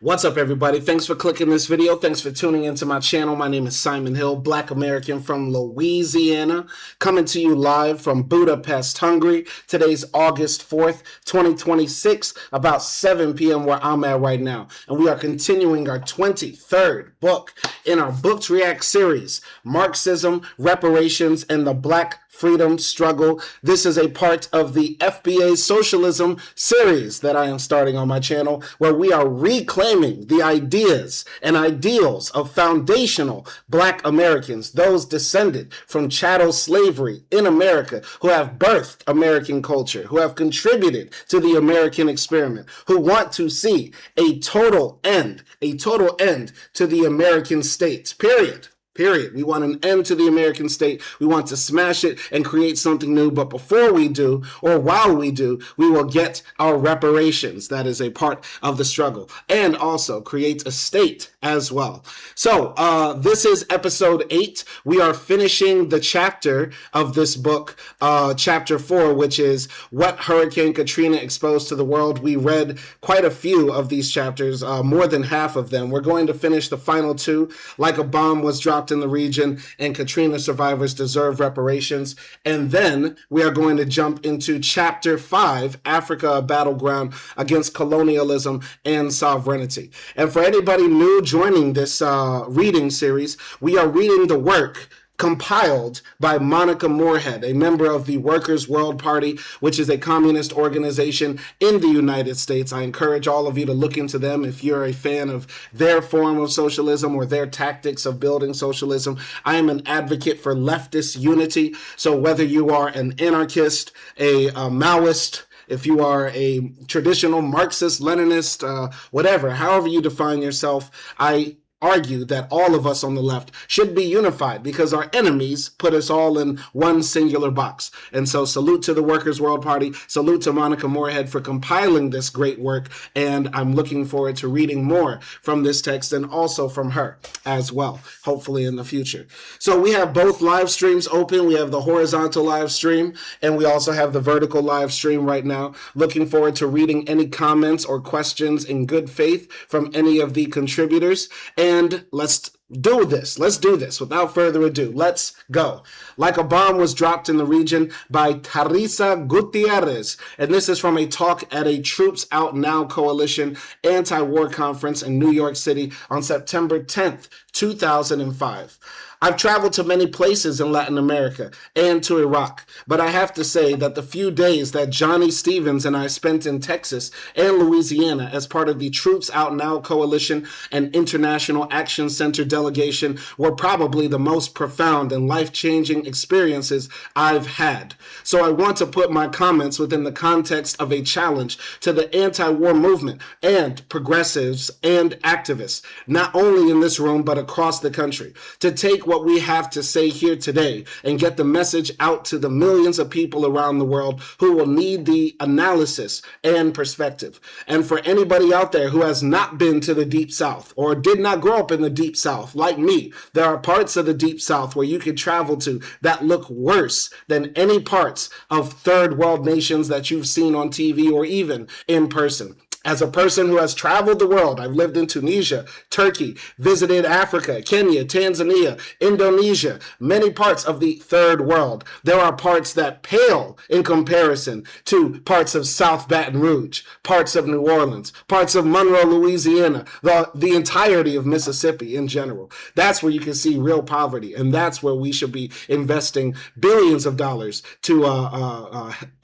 What's up, everybody? Thanks for clicking this video. Thanks for tuning into my channel. My name is Simon Hill, Black American from Louisiana, coming to you live from Budapest, Hungary. Today's August 4th, 2026, about 7 p.m. where I'm at right now. And we are continuing our 23rd book in our Books React series, Marxism, Reparations, and the Black Freedom Struggle. This is a part of the FBA Socialism series that I am starting on my channel, where we are reclaiming the ideas and ideals of foundational Black Americans, those descended from chattel slavery in America, who have birthed American culture, who have contributed to the American experiment, who want to see a total end to the American states, period. We want an end to the American state. We want to smash it and create something new. But before we do, or while we do, we will get our reparations. That is a part of the struggle. And also create a state as well. So this is episode 8. We are finishing the chapter of this book, chapter 4, which is What Hurricane Katrina Exposed to the World. We read quite a few of these chapters, more than half of them. We're going to finish the final 2, Like a Bomb Was Dropped in the Region and Katrina Survivors Deserve Reparations. And then we are going to jump into chapter 5, Africa, a Battleground Against Colonialism and Sovereignty. And for anybody new joining this reading series, we are reading the work compiled by Monica Moorehead, a member of the Workers' World Party, which is a communist organization in the United States. I encourage all of you to look into them if you're a fan of their form of socialism or their tactics of building socialism. I am an advocate for leftist unity. So whether you are an anarchist, a Maoist, if you are a traditional Marxist, Leninist, whatever, however you define yourself, I argue that all of us on the left should be unified because our enemies put us all in one singular box. And so salute to the Workers' World Party, salute to Monica Moorehead for compiling this great work, and I'm looking forward to reading more from this text and also from her as well, hopefully in the future. So we have both live streams open. We have the horizontal live stream and we also have the vertical live stream right now. Looking forward to reading any comments or questions in good faith from any of the contributors. And let's do this. Let's do this. Without further ado, let's go. Like a Bomb Was Dropped in the Region by Teresa Gutierrez. And this is from a talk at a Troops Out Now Coalition anti-war conference in New York City on September 10th, 2005. I've traveled to many places in Latin America and to Iraq, but I have to say that the few days that Johnny Stevens and I spent in Texas and Louisiana as part of the Troops Out Now Coalition and International Action Center delegation were probably the most profound and life-changing experiences I've had. So I want to put my comments within the context of a challenge to the anti-war movement and progressives and activists, not only in this room but across the country, to take what we have to say here today and get the message out to the millions of people around the world who will need the analysis and perspective. And for anybody out there who has not been to the Deep South or did not grow up in the Deep South, like me, there are parts of the Deep South where you can travel to that look worse than any parts of third world nations that you've seen on TV or even in person. As a person who has traveled the world, I've lived in Tunisia, Turkey, visited Africa, Kenya, Tanzania, Indonesia, many parts of the third world. There are parts that pale in comparison to parts of South Baton Rouge, parts of New Orleans, parts of Monroe, Louisiana, the entirety of Mississippi in general. That's where you can see real poverty, and that's where we should be investing billions of dollars to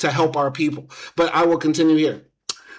help our people. But I will continue here.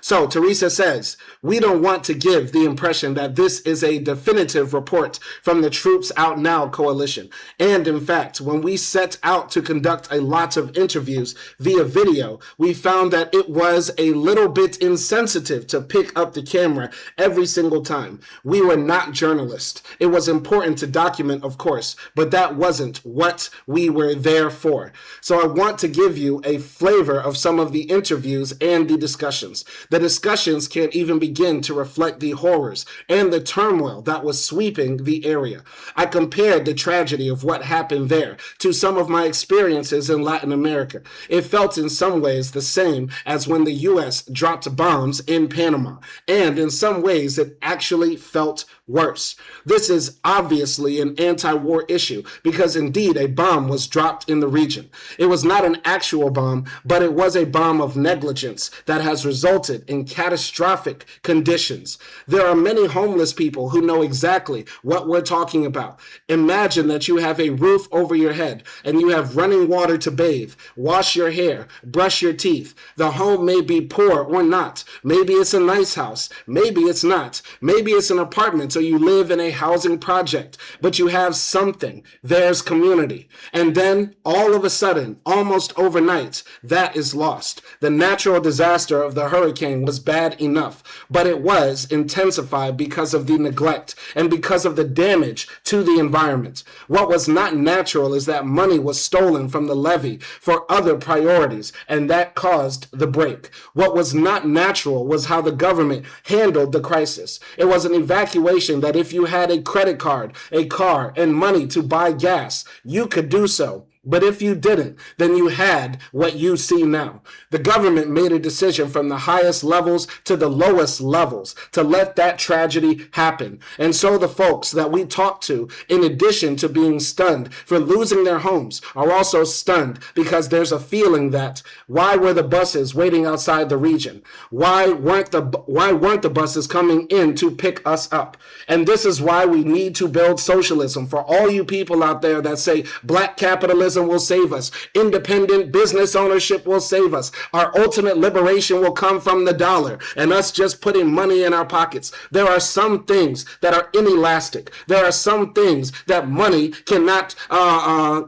So Teresa says, we don't want to give the impression that this is a definitive report from the Troops Out Now coalition. And in fact, when we set out to conduct a lot of interviews via video, we found that it was a little bit insensitive to pick up the camera every single time. We were not journalists. It was important to document, of course, but that wasn't what we were there for. So I want to give you a flavor of some of the interviews and the discussions. The discussions can't even begin to reflect the horrors and the turmoil that was sweeping the area. I compared the tragedy of what happened there to some of my experiences in Latin America. It felt in some ways the same as when the U.S. dropped bombs in Panama, and in some ways it actually felt worse. This is obviously an anti-war issue because indeed a bomb was dropped in the region. It was not an actual bomb, but it was a bomb of negligence that has resulted in catastrophic conditions. There are many homeless people who know exactly what we're talking about. Imagine that you have a roof over your head and you have running water to bathe, wash your hair, brush your teeth. The home may be poor or not. Maybe it's a nice house. Maybe it's not. Maybe it's an apartment, so you live in a housing project, but you have something. There's community. And then all of a sudden, almost overnight, that is lost. The natural disaster of the hurricane was bad enough, but it was intensified because of the neglect and because of the damage to the environment. What was not natural is that money was stolen from the levee for other priorities, and that caused the break. What was not natural was how the government handled the crisis. It was an evacuation that if you had a credit card, a car, and money to buy gas, you could do so. But if you didn't, then you had what you see now. The government made a decision from the highest levels to the lowest levels to let that tragedy happen. And so the folks that we talked to, in addition to being stunned for losing their homes, are also stunned because there's a feeling that why were the buses waiting outside the region? Why weren't the buses coming in to pick us up? And this is why we need to build socialism. For all you people out there that say black capitalism will save us, independent business ownership will save us, our ultimate liberation will come from the dollar and us just putting money in our pockets. There are some things that are inelastic. There are some things that money cannot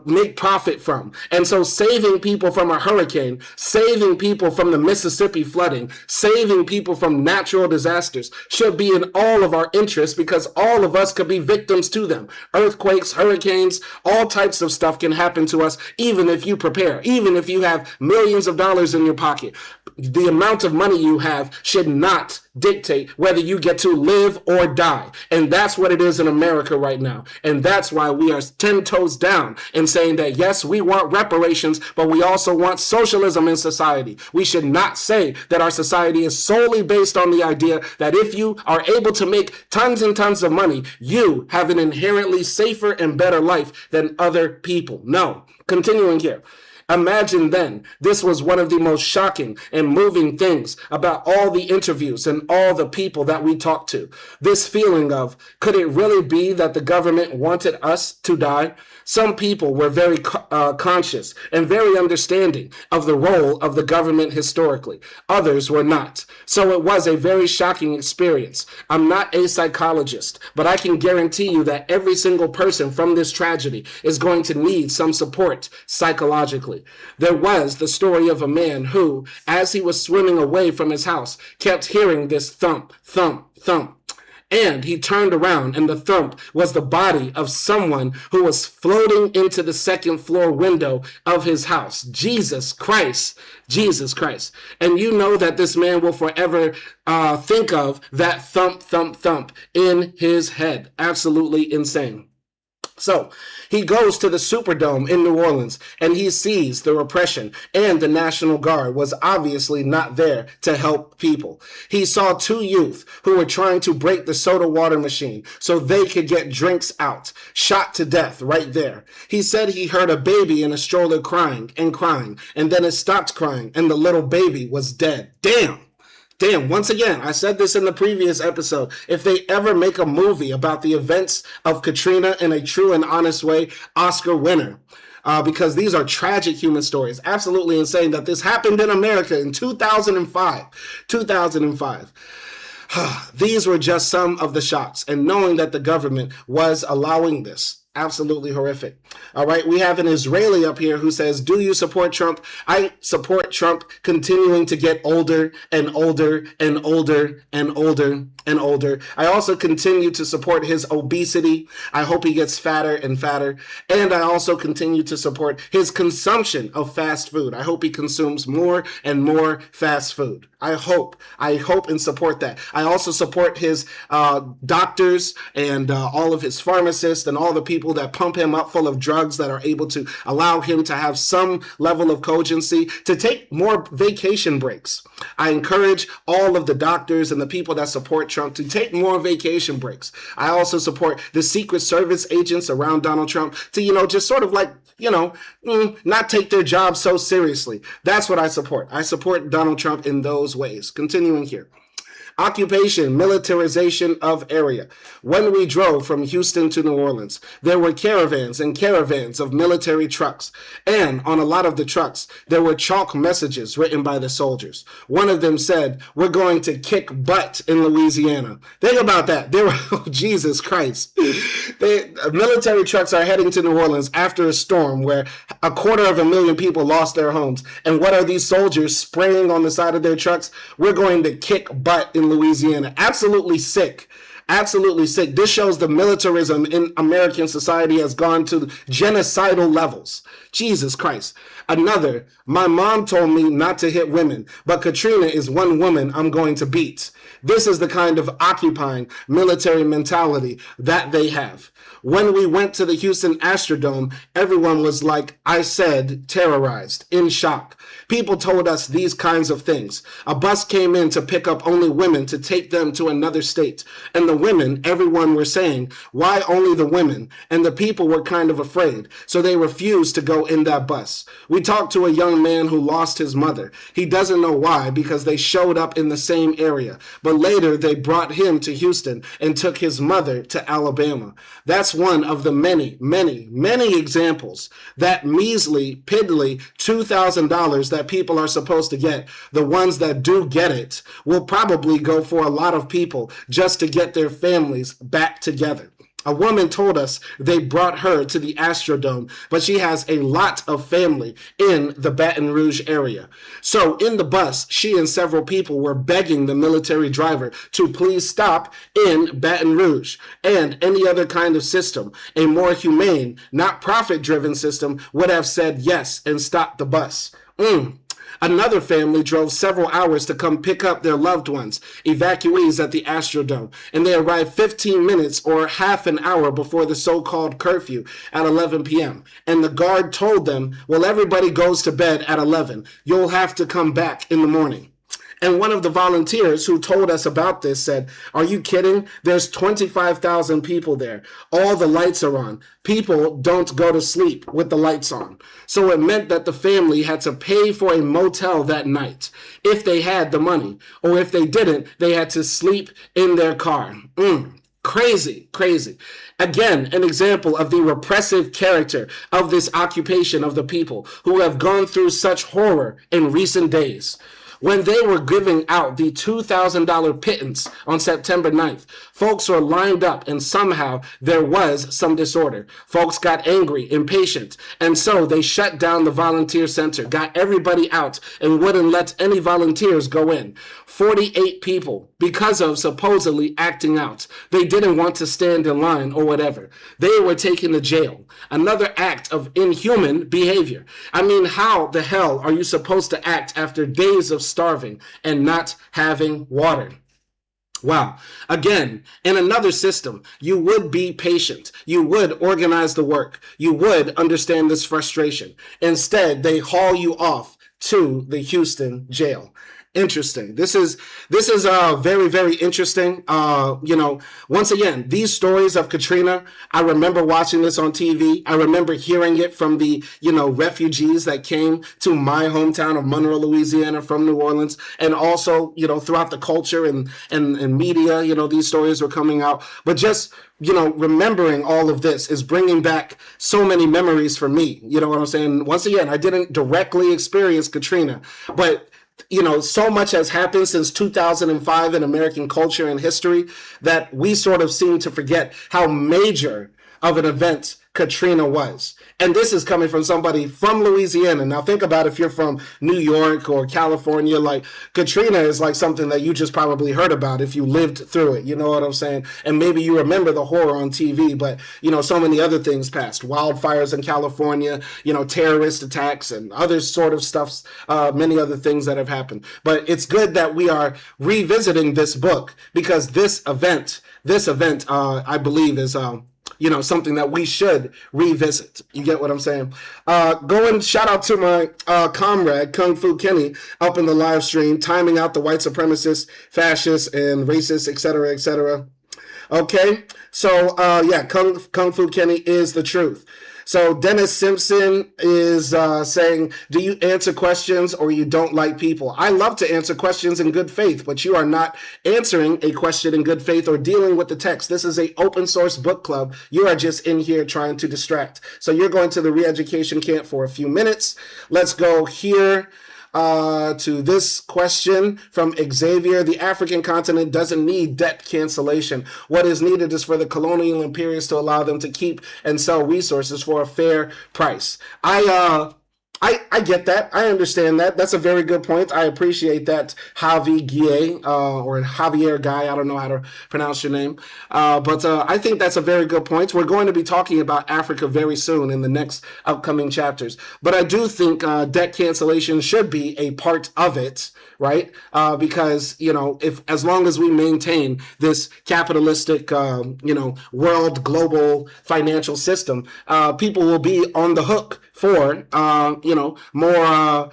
make profit from. And so saving people from a hurricane, saving people from the Mississippi flooding, saving people from natural disasters should be in all of our interests because all of us could be victims to them. Earthquakes, hurricanes, all types of stuff can happen to us, even if you prepare, even if you have millions of dollars in your pocket. The amount of money you have should not dictate whether you get to live or die. And that's what it is in America right now. And that's why we are 10 toes down in saying that, yes, we want reparations, but we also want socialism in society. We should not say that our society is solely based on the idea that if you are able to make tons and tons of money, you have an inherently safer and better life than other people. No. Continuing here. Imagine then, this was one of the most shocking and moving things about all the interviews and all the people that we talked to. This feeling of, could it really be that the government wanted us to die? Some people were very conscious and very understanding of the role of the government historically. Others were not. So it was a very shocking experience. I'm not a psychologist, but I can guarantee you that every single person from this tragedy is going to need some support psychologically. There was the story of a man who, as he was swimming away from his house, kept hearing this thump, thump, thump. And he turned around, and the thump was the body of someone who was floating into the second floor window of his house. Jesus Christ. Jesus Christ. And you know that this man will forever think of that thump, thump, thump in his head. Absolutely insane. So he goes to the Superdome in New Orleans and he sees the repression, and the National Guard was obviously not there to help people. He saw two youth who were trying to break the soda water machine so they could get drinks out, shot to death right there. He said he heard a baby in a stroller crying, and then it stopped crying and the little baby was dead. Damn, once again, I said this in the previous episode. If they ever make a movie about the events of Katrina in a true and honest way, Oscar winner. Because these are tragic human stories. Absolutely insane that this happened in America in 2005. 2005. These were just some of the shocks. And knowing that the government was allowing this, Absolutely horrific. All right, we have an Israeli up here who says, do you support Trump? I support Trump continuing to get older and older and older and older and older. I also continue to support his obesity. I hope he gets fatter and fatter. And I also continue to support his consumption of fast food. I hope he consumes more and more fast food. I hope and support that. I also support his doctors and all of his pharmacists and all the people that pump him up full of drugs that are able to allow him to have some level of cogency, to take more vacation breaks. I encourage all of the doctors and the people that support Trump to take more vacation breaks. I also support the Secret Service agents around Donald Trump to, just sort of like, not take their job so seriously. That's what I support. I support Donald Trump in those ways. Continuing here. Occupation, militarization of area. When we drove from Houston to New Orleans, there were caravans and caravans of military trucks. And on a lot of the trucks, there were chalk messages written by the soldiers. One of them said, we're going to kick butt in Louisiana. Think about that. They were, oh, Jesus Christ. Military trucks are heading to New Orleans after a storm where 250,000 people lost their homes. And what are these soldiers spraying on the side of their trucks? We're going to kick butt in Louisiana. Absolutely sick. Absolutely sick. This shows the militarism in American society has gone to genocidal levels. Jesus Christ. Another, my mom told me not to hit women, but Katrina is one woman I'm going to beat. This is the kind of occupying military mentality that they have. When we went to the Houston Astrodome, everyone was like I said, terrorized, in shock. People told us these kinds of things. A bus came in to pick up only women to take them to another state. And the women, everyone were saying, why only the women? And the people were kind of afraid. So they refused to go in that bus. We talked to a young man who lost his mother. He doesn't know why, because they showed up in the same area. But later they brought him to Houston and took his mother to Alabama. That's one of the many, many, many examples. That measly, piddly $2,000 that people are supposed to get, the ones that do get it, will probably go for a lot of people just to get their families back together. A woman told us they brought her to the Astrodome, but she has a lot of family in the Baton Rouge area. So in the bus, she and several people were begging the military driver to please stop in Baton Rouge. And any other kind of system, a more humane, not profit-driven system, would have said yes and stopped the bus. Another family drove several hours to come pick up their loved ones, evacuees at the Astrodome, and they arrived 15 minutes or half an hour before the so-called curfew at 11 p.m. And the guard told them, well, everybody goes to bed at 11. You'll have to come back in the morning. And one of the volunteers who told us about this said, are you kidding? There's 25,000 people there. All the lights are on. People don't go to sleep with the lights on. So it meant that the family had to pay for a motel that night if they had the money. Or if they didn't, they had to sleep in their car. Crazy, crazy. Again, an example of the repressive character of this occupation of the people who have gone through such horror in recent days. When they were giving out the $2,000 pittance on September 9th, folks were lined up and somehow there was some disorder. Folks got angry, impatient, and so they shut down the volunteer center, got everybody out, and wouldn't let any volunteers go in. 48 people, because of supposedly acting out. They didn't want to stand in line or whatever. They were taken to jail. Another act of inhuman behavior. I mean, how the hell are you supposed to act after days of starving and not having water? Wow. Again, in another system, you would be patient. You would organize the work. You would understand this frustration. Instead, they haul you off to the Houston jail. Interesting. This is very, very interesting. Once again, these stories of Katrina, I remember watching this on TV. I remember hearing it from the, refugees that came to my hometown of Monroe, Louisiana from New Orleans. And also, throughout the culture and media, these stories were coming out. But just, remembering all of this is bringing back so many memories for me. You know what I'm saying? Once again, I didn't directly experience Katrina, but so much has happened since 2005 in American culture and history that we sort of seem to forget how major of an event Katrina was. And this is coming from somebody from Louisiana. Now think about if you're from New York or California, like Katrina is like something that you just probably heard about if you lived through it. You know what I'm saying? And maybe you remember the horror on TV, but so many other things passed. Wildfires in California, terrorist attacks and other sort of stuffs, many other things that have happened. But it's good that we are revisiting this book because this event, I believe is something that we should revisit. You get what I'm saying? Go and shout out to my comrade, Kung Fu Kenny, up in the live stream, timing out the white supremacists, fascists, and racists, etc., etc. Okay? So, Kung Fu Kenny is the truth. So Dennis Simpson is saying, do you answer questions or you don't like people? I love to answer questions in good faith, but you are not answering a question in good faith or dealing with the text. This is an open source book club. You are just in here trying to distract. So you're going to the re-education camp for a few minutes. Let's go here to this question from Xavier. The African continent doesn't need debt cancellation. What is needed is for the colonial imperialists to allow them to keep and sell resources for a fair price. I get that. I understand that. That's a very good point. I appreciate that, Javi Guille, or Javier Guy. I don't know how to pronounce your name. But I think that's a very good point. We're going to be talking about Africa very soon in the next upcoming chapters. But I do think debt cancellation should be a part of it, right? Because, if as long as we maintain this capitalistic, world global financial system, people will be on the hook for, more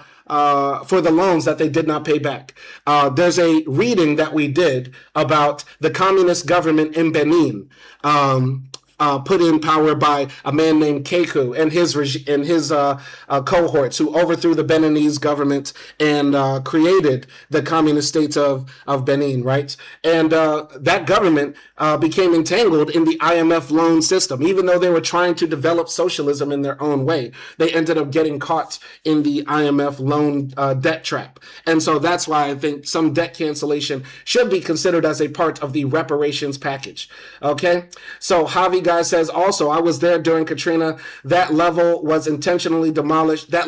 for the loans that they did not pay back. There's a reading that we did about the communist government in Benin, put in power by a man named Keku and his cohorts who overthrew the Beninese government and created the communist state of Benin, right? And that government became entangled in the IMF loan system. Even though they were trying to develop socialism in their own way, they ended up getting caught in the IMF loan debt trap. And so that's why I think some debt cancellation should be considered as a part of the reparations package. Okay? So Javi Guy says also, I was there during Katrina. That levy was intentionally demolished by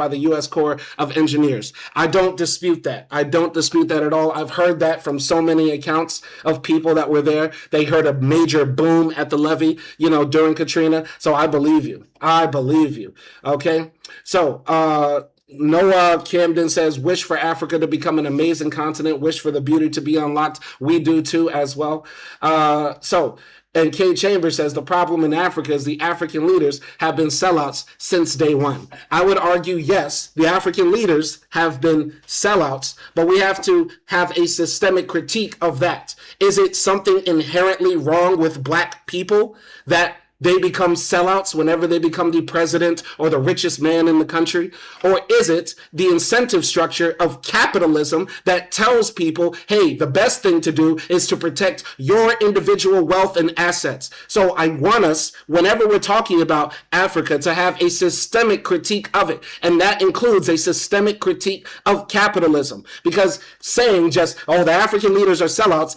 the U.S. Corps of Engineers. I don't dispute that. I don't dispute that at all. I've heard that from so many accounts of people that were there. They heard a major boom at the levee, during Katrina. So I believe you. I believe you. Okay? So, Noah Camden says, wish for Africa to become an amazing continent, wish for the beauty to be unlocked. We do too as well. And Kay Chambers says, the problem in Africa is the African leaders have been sellouts since day one. I would argue, yes, the African leaders have been sellouts, but we have to have a systemic critique of that. Is it something inherently wrong with Black people that they become sellouts whenever they become the president or the richest man in the country? Or is it the incentive structure of capitalism that tells people, hey, the best thing to do is to protect your individual wealth and assets? So I want us, whenever we're talking about Africa, to have a systemic critique of it. And that includes a systemic critique of capitalism. Because saying just, oh, the African leaders are sellouts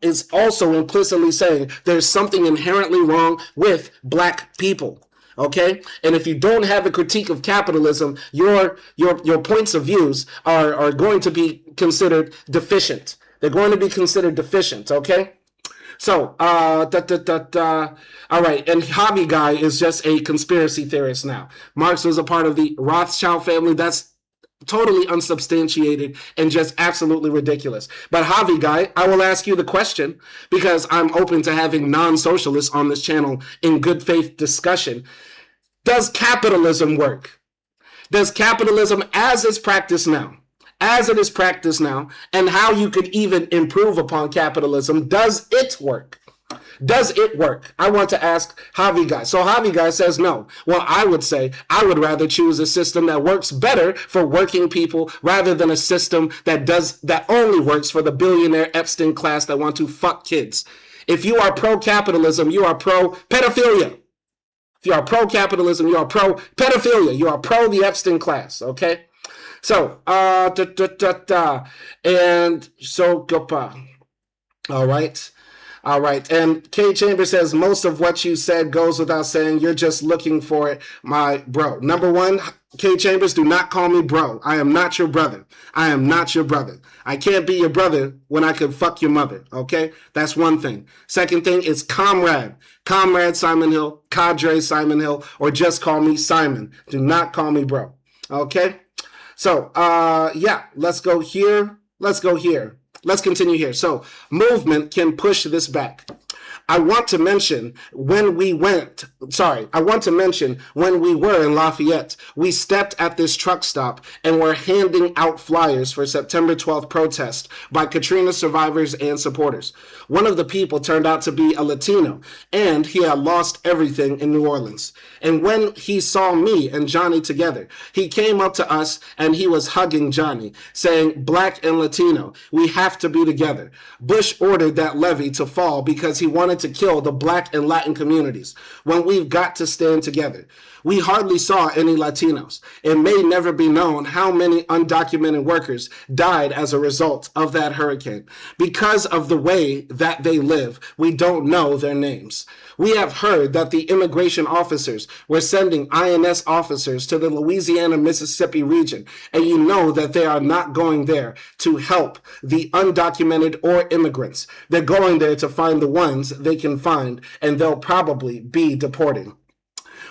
is also implicitly saying there's something inherently wrong with Black people. Okay? And if you don't have a critique of capitalism, your points of views are going to be considered deficient. They're going to be considered deficient, okay? So, all right, and Javi Guy is just a conspiracy theorist now. Marx was a part of the Rothschild family. That's totally unsubstantiated and just absolutely ridiculous. But Javi Guy, I will ask you the question because I'm open to having non-socialists on this channel in good faith discussion. Does capitalism work? Does capitalism as it is practiced now, and how you could even improve upon capitalism, does it work? Does it work? I want to ask Javi Guy. So Javi Guy says no. Well, I would say I would rather choose a system that works better for working people rather than a system that only works for the billionaire Epstein class that want to fuck kids. If you are pro-capitalism, you are pro-pedophilia. If you are pro-capitalism, you are pro-pedophilia. You are pro the Epstein class, okay? So, and so, all right. All right. And Kay Chambers says, most of what you said goes without saying. You're just looking for it, my bro. Number one, Kay Chambers, do not call me bro. I am not your brother. I am not your brother. I can't be your brother when I could fuck your mother. Okay? That's one thing. Second thing is comrade. Comrade Simon Hill, Cadre Simon Hill, or just call me Simon. Do not call me bro. Okay? So, yeah, let's go here. Let's go here. Let's continue here. So, movement can push this back. I want to mention when we were in Lafayette, we stepped at this truck stop and were handing out flyers for September 12th protest by Katrina survivors and supporters. One of the people turned out to be a Latino, and he had lost everything in New Orleans. And when he saw me and Johnny together, he came up to us and he was hugging Johnny, saying, Black and Latino, we have to be together. Bush ordered that levee to fall because he wanted to kill the Black and Latin communities when we've got to stand together. We hardly saw any Latinos. It may never be known how many undocumented workers died as a result of that hurricane. Because of the way that they live, we don't know their names. We have heard that the immigration officers were sending INS officers to the Louisiana-Mississippi region, and you know that they are not going there to help the undocumented or immigrants. They're going there to find the ones they can find, and they'll probably be deporting.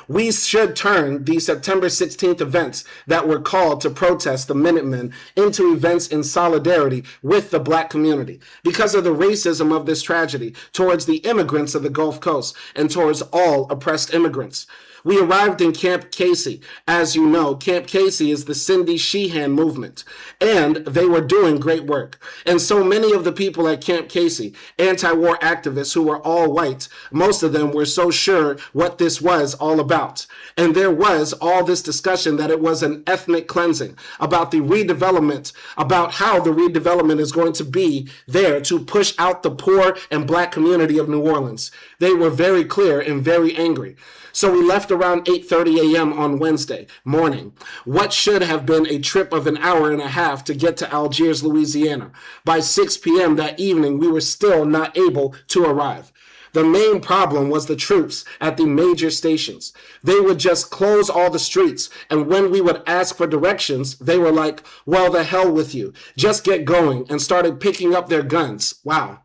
We should turn the September 16th events that were called to protest the Minutemen into events in solidarity with the Black community because of the racism of this tragedy towards the immigrants of the Gulf Coast and towards all oppressed immigrants. We arrived in Camp Casey. As you know, Camp Casey is the Cindy Sheehan movement, and they were doing great work. And so many of the people at Camp Casey, anti-war activists who were all white, most of them were so sure what this was all about. And there was all this discussion that it was an ethnic cleansing, about the redevelopment, about how the redevelopment is going to be there to push out the poor and Black community of New Orleans. They were very clear and very angry. So we left around 8:30 a.m. on Wednesday morning. What should have been a trip of an hour and a half to get to Algiers, Louisiana. By 6 p.m. that evening, we were still not able to arrive. The main problem was the troops at the major stations. They would just close all the streets, and when we would ask for directions, they were like, well, the hell with you. Just get going, and started picking up their guns. Wow.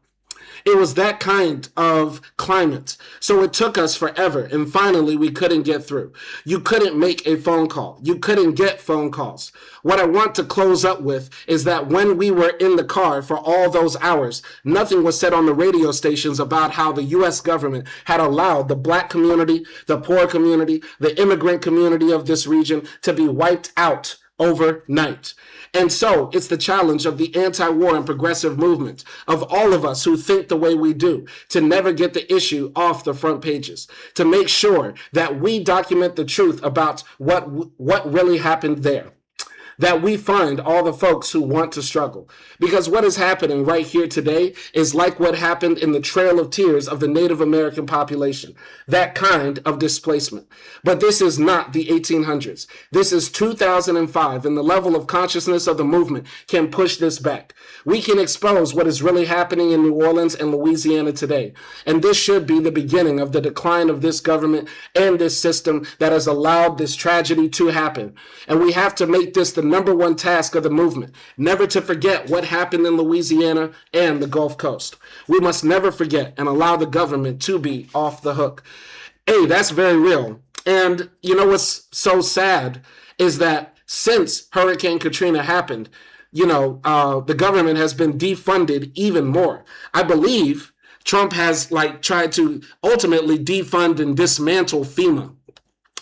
It was that kind of climate. So it took us forever, and finally we couldn't get through. You couldn't make a phone call. You couldn't get phone calls. What I want to close up with is that when we were in the car for all those hours, nothing was said on the radio stations about how the U.S. government had allowed the Black community, the poor community, the immigrant community of this region to be wiped out overnight. And so it's the challenge of the anti-war and progressive movement, of all of us who think the way we do, to never get the issue off the front pages, to make sure that we document the truth about what really happened there, that we find all the folks who want to struggle. Because what is happening right here today is like what happened in the Trail of Tears of the Native American population, that kind of displacement. But this is not the 1800s. This is 2005, and the level of consciousness of the movement can push this back. We can expose what is really happening in New Orleans and Louisiana today. And this should be the beginning of the decline of this government and this system that has allowed this tragedy to happen. And we have to make this the number one task of the movement, never to forget what happened in Louisiana and the Gulf Coast. We must never forget and allow the government to be off the hook. Hey, that's very real. And you know what's so sad is that since Hurricane Katrina happened, the government has been defunded even more. I believe Trump has tried to ultimately defund and dismantle FEMA.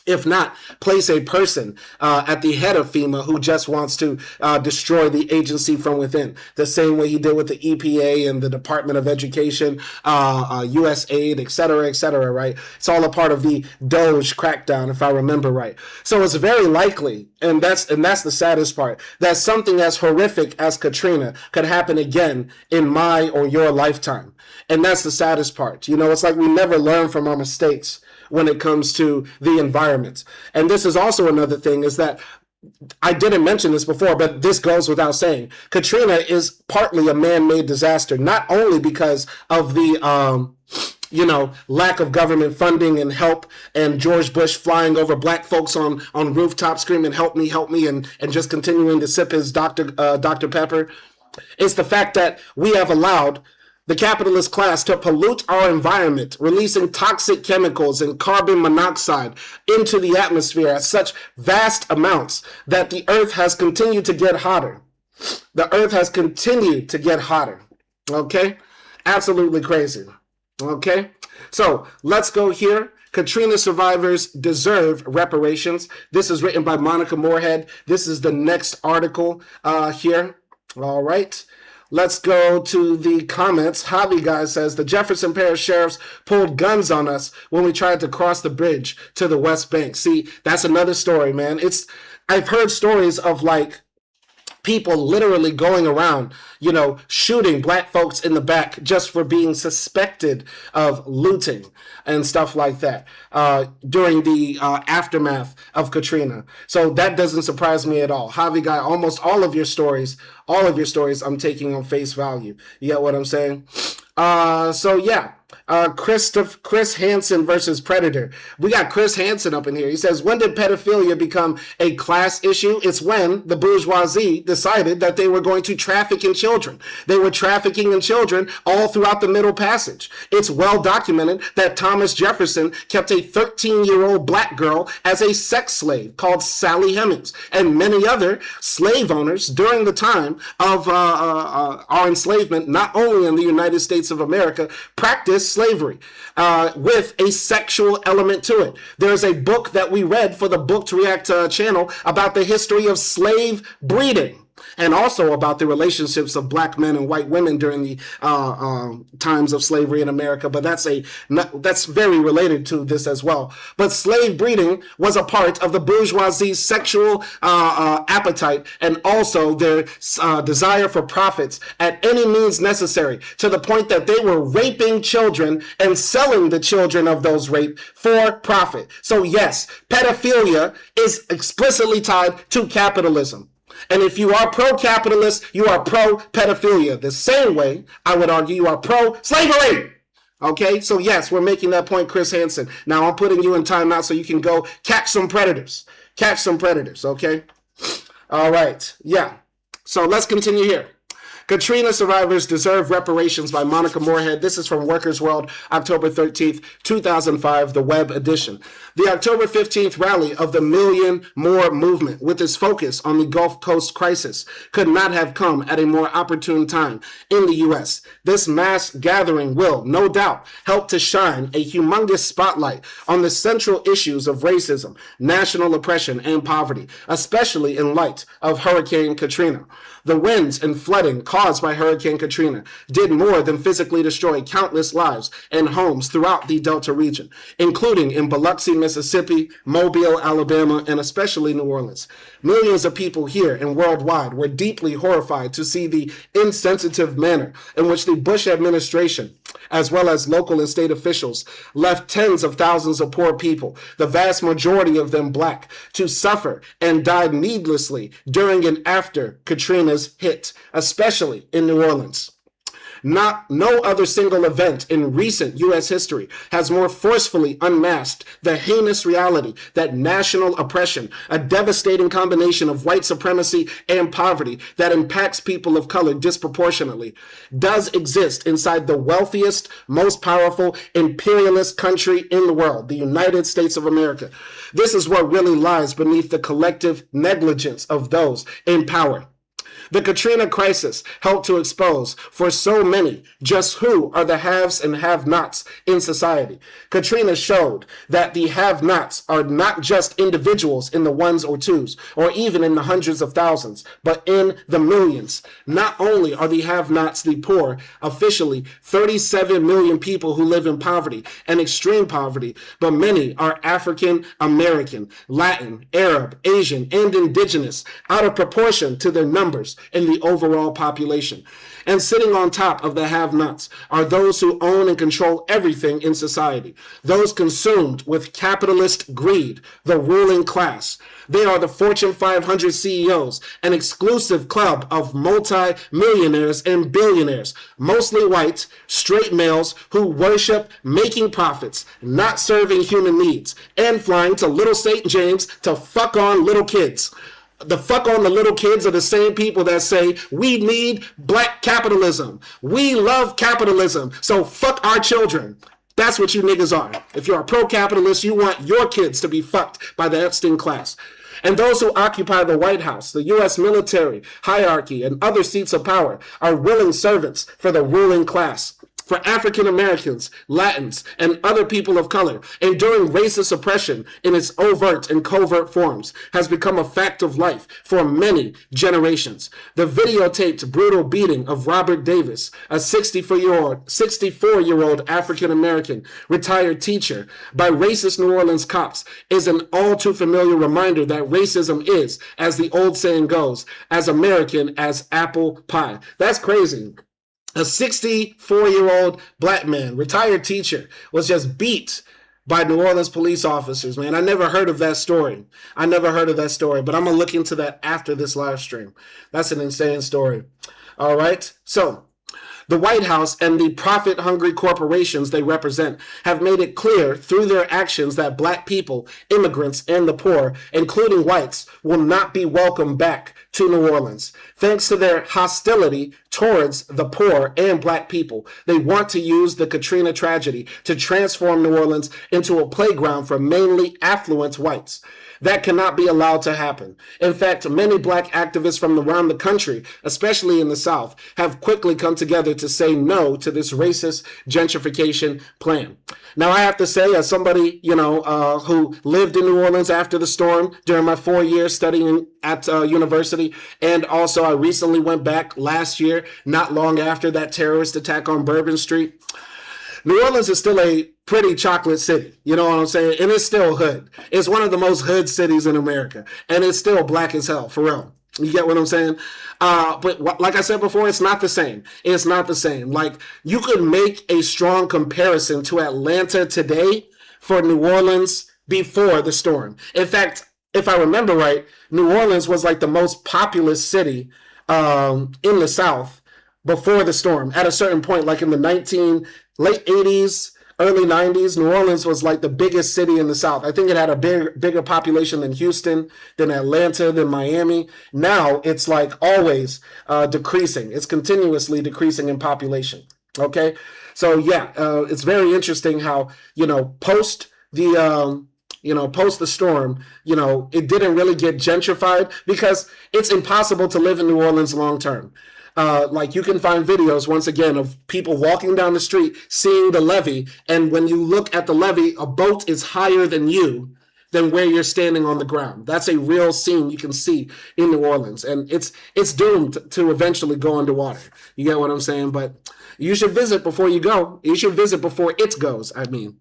If not, place a person at the head of FEMA who just wants to destroy the agency from within, the same way he did with the EPA and the Department of Education, USAID, et cetera, right? It's all a part of the Doge crackdown, if I remember right. So it's very likely, and that's the saddest part, that something as horrific as Katrina could happen again in my or your lifetime. And that's the saddest part. It's like we never learn from our mistakes when it comes to the environment. And this is also another thing, is that I didn't mention this before, but this goes without saying. Katrina is partly a man-made disaster, not only because of the lack of government funding and help, and George Bush flying over black folks on rooftops screaming, help me, and just continuing to sip his Dr. Pepper. It's the fact that we have allowed the capitalist class to pollute our environment, releasing toxic chemicals and carbon monoxide into the atmosphere at such vast amounts that the earth has continued to get hotter. The earth has continued to get hotter. Okay? Absolutely crazy. Okay? So let's go here. Katrina survivors deserve reparations. This is written by Monica Moorehead. This is the next article here. All right. Let's go to the comments. Javi Guy says, the Jefferson Parish sheriffs pulled guns on us when we tried to cross the bridge to the West Bank. See, that's another story, man. I've heard stories of like people literally going around, shooting black folks in the back just for being suspected of looting and stuff like that during the aftermath of Katrina. So that doesn't surprise me at all. Javi Guy, almost all of your stories I'm taking on face value. You get what I'm saying? So yeah. Chris Hansen versus Predator. We got Chris Hansen up in here. He says, when did pedophilia become a class issue? It's when the bourgeoisie decided that they were going to traffic in children. They were trafficking in children all throughout the Middle Passage. It's well documented that Thomas Jefferson kept a 13-year-old black girl as a sex slave called Sally Hemings, and many other slave owners during the time of our enslavement, not only in the United States of America, practiced slavery with a sexual element to it. There's a book that we read for the Book to React channel about the history of slave breeding, and also about the relationships of black men and white women during the times of slavery in America. But that's very related to this as well. But slave breeding was a part of the bourgeoisie's sexual appetite, and also their desire for profits at any means necessary, to the point that they were raping children and selling the children of those rape for profit. So yes, pedophilia is explicitly tied to capitalism. And if you are pro-capitalist, you are pro-pedophilia. The same way, I would argue, you are pro-slavery. Okay? So yes, we're making that point, Chris Hansen. Now I'm putting you in timeout so you can go catch some predators. Catch some predators, okay? All right. Yeah. So let's continue here. Katrina survivors deserve reparations by Monica Moorehead. This is from Workers' World, October 13th, 2005, the web edition. The October 15th rally of the Million More movement, with its focus on the Gulf Coast crisis, could not have come at a more opportune time in the U.S. This mass gathering will, no doubt, help to shine a humongous spotlight on the central issues of racism, national oppression, and poverty, especially in light of Hurricane Katrina. The winds and flooding caused by Hurricane Katrina did more than physically destroy countless lives and homes throughout the Delta region, including in Biloxi, Mississippi, Mobile, Alabama, and especially New Orleans. Millions of people here and worldwide were deeply horrified to see the insensitive manner in which the Bush administration, as well as local and state officials, left tens of thousands of poor people, the vast majority of them black, to suffer and die needlessly during and after Katrina's hit, especially in New Orleans. No other single event in recent U.S. history has more forcefully unmasked the heinous reality that national oppression, a devastating combination of white supremacy and poverty that impacts people of color disproportionately, does exist inside the wealthiest, most powerful, imperialist country in the world, the United States of America. This is what really lies beneath the collective negligence of those in power. The Katrina crisis helped to expose for so many just who are the haves and have-nots in society. Katrina showed that the have-nots are not just individuals in the ones or twos, or even in the hundreds of thousands, but in the millions. Not only are the have-nots the poor, officially 37 million people who live in poverty and extreme poverty, but many are African American, Latin, Arab, Asian, and indigenous, out of proportion to their numbers. in the overall population. And sitting on top of the have-nots are those who own and control everything in society, those consumed with capitalist greed, the ruling class. They are the Fortune 500 CEOs, an exclusive club of multi-millionaires and billionaires, mostly white, straight males who worship making profits, not serving human needs, and flying to Little St. James to fuck on little kids. The fuck on the little kids are the same people that say, we need black capitalism. We love capitalism, so fuck our children. That's what you niggas are. If you're a pro-capitalist, you want your kids to be fucked by the Epstein class. And those who occupy the White House, the U.S. military, hierarchy, and other seats of power are willing servants for the ruling class. For African Americans, Latins, and other people of color, enduring racist oppression in its overt and covert forms has become a fact of life for many generations. The videotaped brutal beating of Robert Davis, a 64-year-old African American retired teacher, by racist New Orleans cops is an all too familiar reminder that racism is, as the old saying goes, as American as apple pie. That's crazy. A 64-year-old black man, retired teacher, was just beat by New Orleans police officers, man. I never heard of that story. But I'm going to look into that after this live stream. That's an insane story. All right. So the White House and the profit-hungry corporations they represent have made it clear through their actions that black people, immigrants, and the poor, including whites, will not be welcomed back to New Orleans. Thanks to their hostility towards the poor and black people, they want to use the Katrina tragedy to transform New Orleans into a playground for mainly affluent whites. That cannot be allowed to happen. In fact, many black activists from around the country, especially in the South, have quickly come together to say no to this racist gentrification plan. Now, I have to say, as somebody, who lived in New Orleans after the storm during my 4 years studying at university, and also I recently went back last year, not long after that terrorist attack on Bourbon Street. New Orleans is still a pretty chocolate city, you know what I'm saying? And it's still hood. It's one of the most hood cities in America, and it's still black as hell, for real. You get what I'm saying? But like I said before, it's not the same. It's not the same. Like, you could make a strong comparison to Atlanta today for New Orleans before the storm. In fact, if I remember right, New Orleans was like the most populous city in the South before the storm. At a certain point, like in the late 80s, early 90s, New Orleans was like the biggest city in the South. I think it had a bigger population than Houston, than Atlanta, than Miami. Now it's like always decreasing. It's continuously decreasing in population. Okay, so yeah, it's very interesting how post the storm, it didn't really get gentrified because it's impossible to live in New Orleans long term. Like, you can find videos, once again, of people walking down the street, seeing the levee, and when you look at the levee, a boat is higher than where you're standing on the ground. That's a real scene you can see in New Orleans, and it's doomed to eventually go underwater. You get what I'm saying? But you should visit before you go. You should visit before it goes, I mean.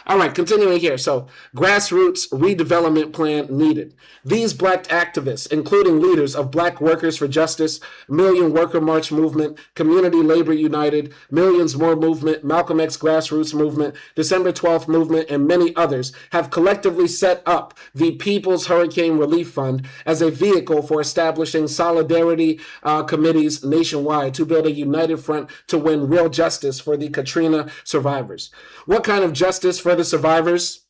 All right, continuing here. So, grassroots redevelopment plan needed. These black activists, including leaders of Black Workers for Justice, Million Worker March Movement, Community Labor United, Millions More Movement, Malcolm X Grassroots Movement, December 12th Movement, and many others, have collectively set up the People's Hurricane Relief Fund as a vehicle for establishing solidarity committees nationwide to build a united front to win real justice for the Katrina survivors. What kind of justice for the survivors?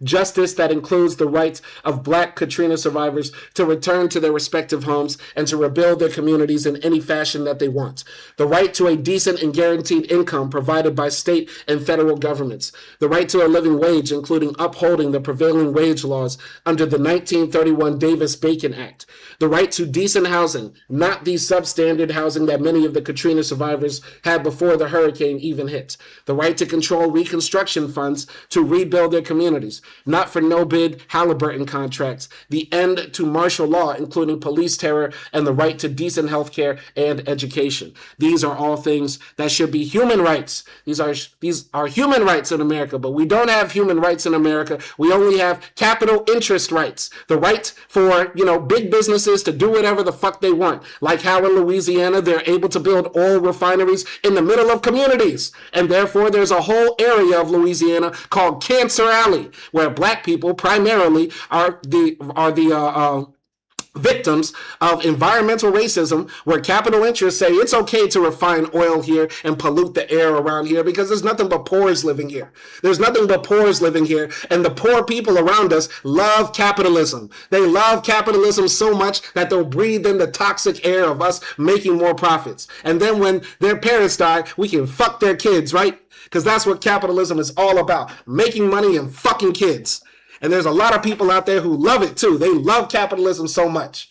Justice that includes the rights of Black Katrina survivors to return to their respective homes and to rebuild their communities in any fashion that they want. The right to a decent and guaranteed income provided by state and federal governments. The right to a living wage, including upholding the prevailing wage laws under the 1931 Davis-Bacon Act. The right to decent housing, not the substandard housing that many of the Katrina survivors had before the hurricane even hit. The right to control reconstruction funds to rebuild their communities. not for no-bid Halliburton contracts, the end to martial law, including police terror and the right to decent health care and education. These are all things that should be human rights. These are human rights in America, but we don't have human rights in America. We only have capital interest rights, the right for, big businesses to do whatever the fuck they want, like how in Louisiana they're able to build oil refineries in the middle of communities, and therefore there's a whole area of Louisiana called Cancer Alley, where black people primarily are the victims of environmental racism, where capital interests say it's okay to refine oil here and pollute the air around here because there's nothing but poors living here. There's nothing but poors living here, and the poor people around us love capitalism. They love capitalism so much that they'll breathe in the toxic air of us making more profits. And then when their parents die, we can fuck their kids, right? Because that's what capitalism is all about, making money and fucking kids. And there's a lot of people out there who love it too. They love capitalism so much.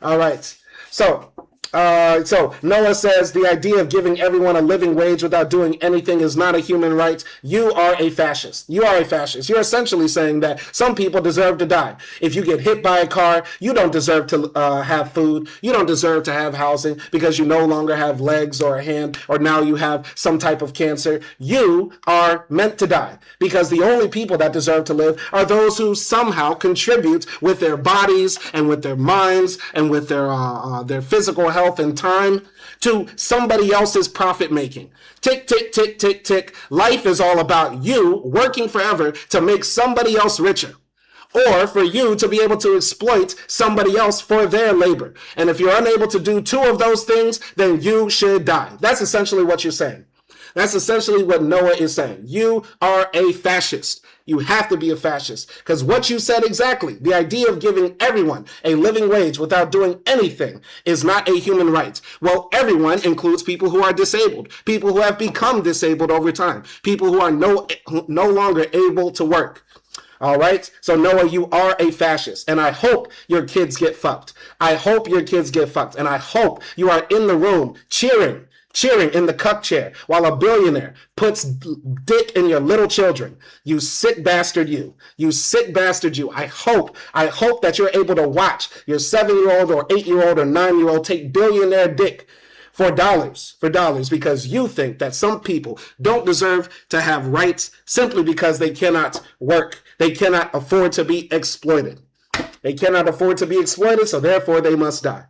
All right. So Noah says the idea of giving everyone a living wage without doing anything is not a human right. You are a fascist. You are a fascist. You're essentially saying that some people deserve to die. If you get hit by a car, you don't deserve to have food. You don't deserve to have housing because you no longer have legs or a hand, or now you have some type of cancer. You are meant to die because the only people that deserve to live are those who somehow contribute with their bodies and with their minds and with their physical health and time to somebody else's profit making. Tick, tick, tick, tick, tick. Life is all about you working forever to make somebody else richer, or for you to be able to exploit somebody else for their labor. And if you're unable to do two of those things, then you should die. That's essentially what you're saying. That's essentially what Noah is saying. You are a fascist. You have to be a fascist because what you said exactly, the idea of giving everyone a living wage without doing anything is not a human right. Well, everyone includes people who are disabled, people who have become disabled over time, people who are no longer able to work. All right. So Noah, you are a fascist, and I hope your kids get fucked. I hope your kids get fucked, and I hope you are in the room cheering in the cuck chair while a billionaire puts dick in your little children. You sick bastard, you. You sick bastard, you. I hope that you're able to watch your 7-year-old or 8-year-old or 9-year-old take billionaire dick for dollars, because you think that some people don't deserve to have rights simply because they cannot work. They cannot afford to be exploited. They cannot afford to be exploited, so therefore they must die.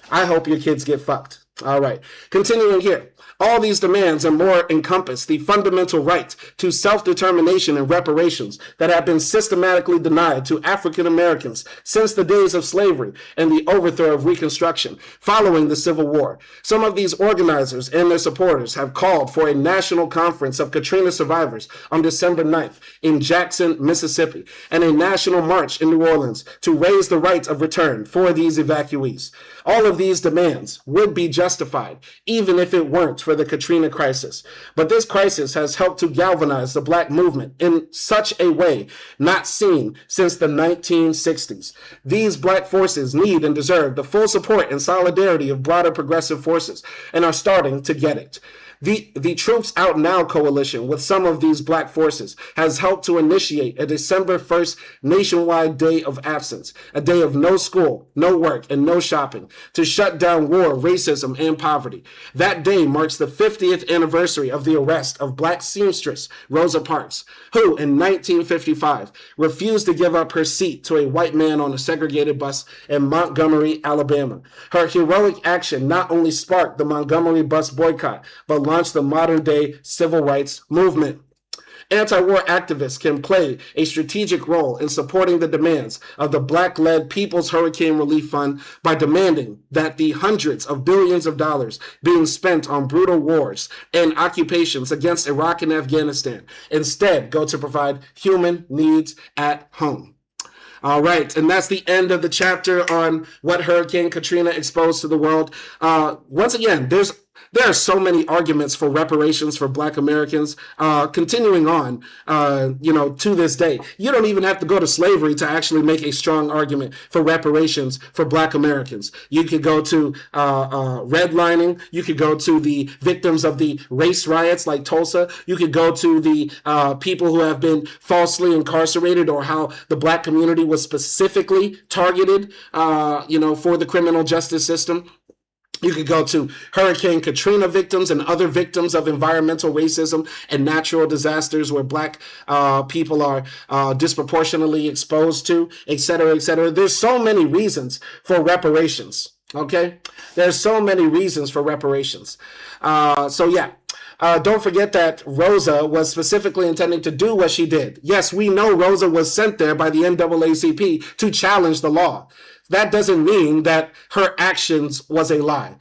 I hope your kids get fucked. All right. Continuing here. All these demands and more encompass the fundamental right to self-determination and reparations that have been systematically denied to African Americans since the days of slavery and the overthrow of Reconstruction following the Civil War. Some of these organizers and their supporters have called for a national conference of Katrina survivors on December 9th in Jackson, Mississippi, and a national march in New Orleans to raise the right of return for these evacuees. All of these demands would be justified, even if it weren't for the Katrina crisis. But this crisis has helped to galvanize the Black movement in such a way not seen since the 1960s. These Black forces need and deserve the full support and solidarity of broader progressive forces, and are starting to get it. The Troops Out Now coalition with some of these Black forces has helped to initiate a December 1st nationwide day of absence, a day of no school, no work, and no shopping, to shut down war, racism, and poverty. That day marks the 50th anniversary of the arrest of Black seamstress Rosa Parks, who in 1955 refused to give up her seat to a white man on a segregated bus in Montgomery, Alabama. Her heroic action not only sparked the Montgomery bus boycott, but launched the modern-day civil rights movement. Anti-war activists can play a strategic role in supporting the demands of the Black-led People's Hurricane Relief Fund by demanding that the hundreds of billions of dollars being spent on brutal wars and occupations against Iraq and Afghanistan instead go to provide human needs at home. All right, and that's the end of the chapter on what Hurricane Katrina exposed to the world. Once again, there's There are so many arguments for reparations for Black Americans, continuing on, to this day. You don't even have to go to slavery to actually make a strong argument for reparations for Black Americans. You could go to redlining. You could go to the victims of the race riots like Tulsa. You could go to the people who have been falsely incarcerated, or how the Black community was specifically targeted, for the criminal justice system. You could go to Hurricane Katrina victims and other victims of environmental racism and natural disasters where Black people are disproportionately exposed to, et cetera, et cetera. There's so many reasons for reparations, okay? There's so many reasons for reparations. Don't forget that Rosa was specifically intending to do what she did. Yes, we know Rosa was sent there by the NAACP to challenge the law. That doesn't mean that her actions was a lie.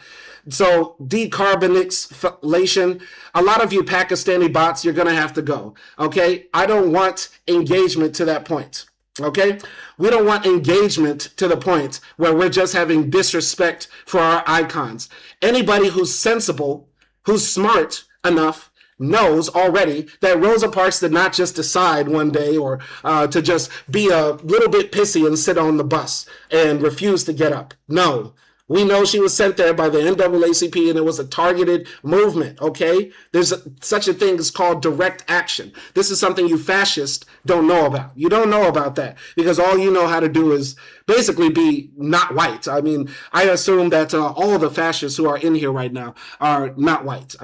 So decarbonization, a lot of you Pakistani bots, you're going to have to go, okay? I don't want engagement to that point, okay? We don't want engagement to the point where we're just having disrespect for our icons. Anybody who's sensible, who's smart enough, knows already that Rosa Parks did not just decide one day or to just be a little bit pissy and sit on the bus and refuse to get up. No, we know she was sent there by the NAACP, and it was a targeted movement, okay? There's such a thing as called direct action. This is something you fascists don't know about. You don't know about that because all you know how to do is basically be not white. I mean, I assume that all the fascists who are in here right now are not white.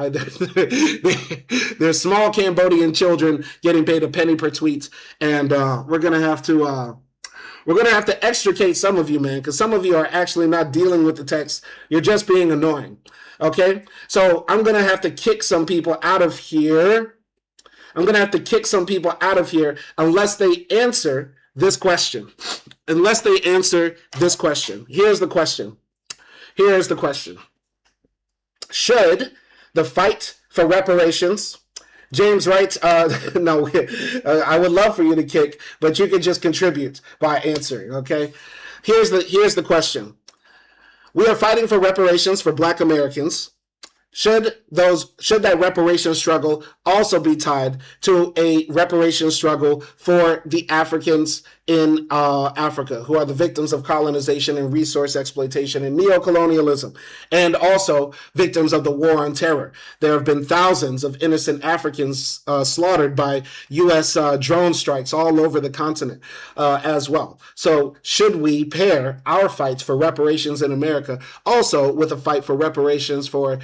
They're small Cambodian children getting paid a penny per tweet, and we're going to have to extricate some of you, man, because some of you are actually not dealing with the text. You're just being annoying, okay? So I'm going to have to kick some people out of here. Unless they answer this question. Here's the question. Should the fight for reparations... James writes, no, I would love for you to kick, but you can just contribute by answering, okay? Here's the question. We are fighting for reparations for Black Americans. Should that reparation struggle also be tied to a reparation struggle for the Africans in Africa, who are the victims of colonization and resource exploitation and neocolonialism, and also victims of the war on terror? There have been thousands of innocent Africans slaughtered by U.S. drone strikes all over the continent as well. So should we pair our fights for reparations in America also with a fight for reparations for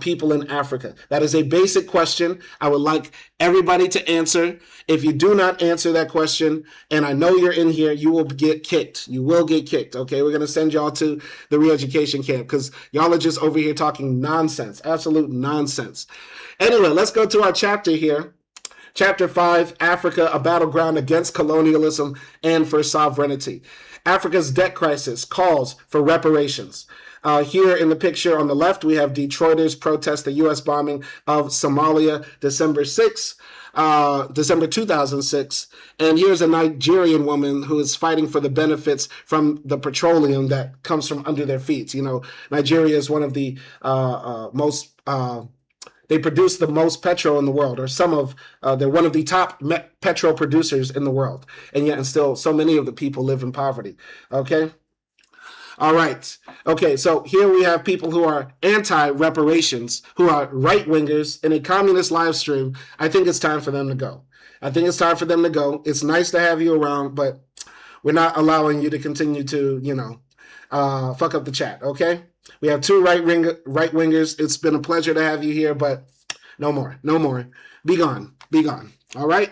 people in Africa? That is a basic question. I would like everybody to answer. If you do not answer that question, and I know you're in here, you will get kicked. You will get kicked, okay? We're going to send y'all to the re-education camp because y'all are just over here talking nonsense, absolute nonsense. Anyway, let's go to our chapter here. Chapter 5, Africa, a battleground against colonialism and for sovereignty. Africa's debt crisis calls for reparations. Here in the picture on the left, we have Detroiters protest the U.S. bombing of Somalia, December 2006. And here's a Nigerian woman who is fighting for the benefits from the petroleum that comes from under their feet. You know, Nigeria is one of the they produce the most petrol in the world, or they're one of the top petrol producers in the world. And yet, and still, so many of the people live in poverty. Okay. All right. Okay, so here we have people who are anti-reparations, who are right-wingers in a communist live stream. I think it's time for them to go. It's nice to have you around, but we're not allowing you to continue to, fuck up the chat, okay? We have two right-wingers. It's been a pleasure to have you here, but no more. Be gone. All right?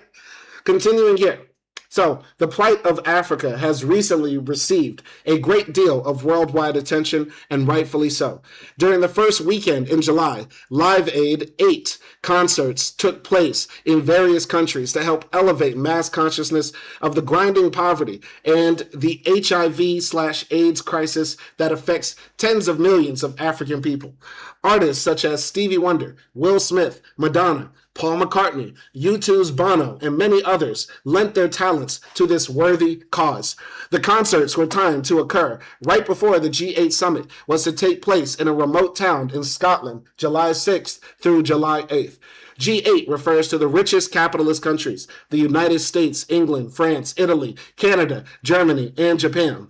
Continuing here. So, the plight of Africa has recently received a great deal of worldwide attention, and rightfully so. During the first weekend in July, Live Aid 8 concerts took place in various countries to help elevate mass consciousness of the grinding poverty and the HIV/AIDS crisis that affects tens of millions of African people. Artists such as Stevie Wonder, Will Smith, Madonna, Paul McCartney, U2's Bono, and many others lent their talents to this worthy cause. The concerts were timed to occur right before the G8 summit was to take place in a remote town in Scotland, July 6th through July 8th. G8 refers to the richest capitalist countries, the United States, England, France, Italy, Canada, Germany, and Japan.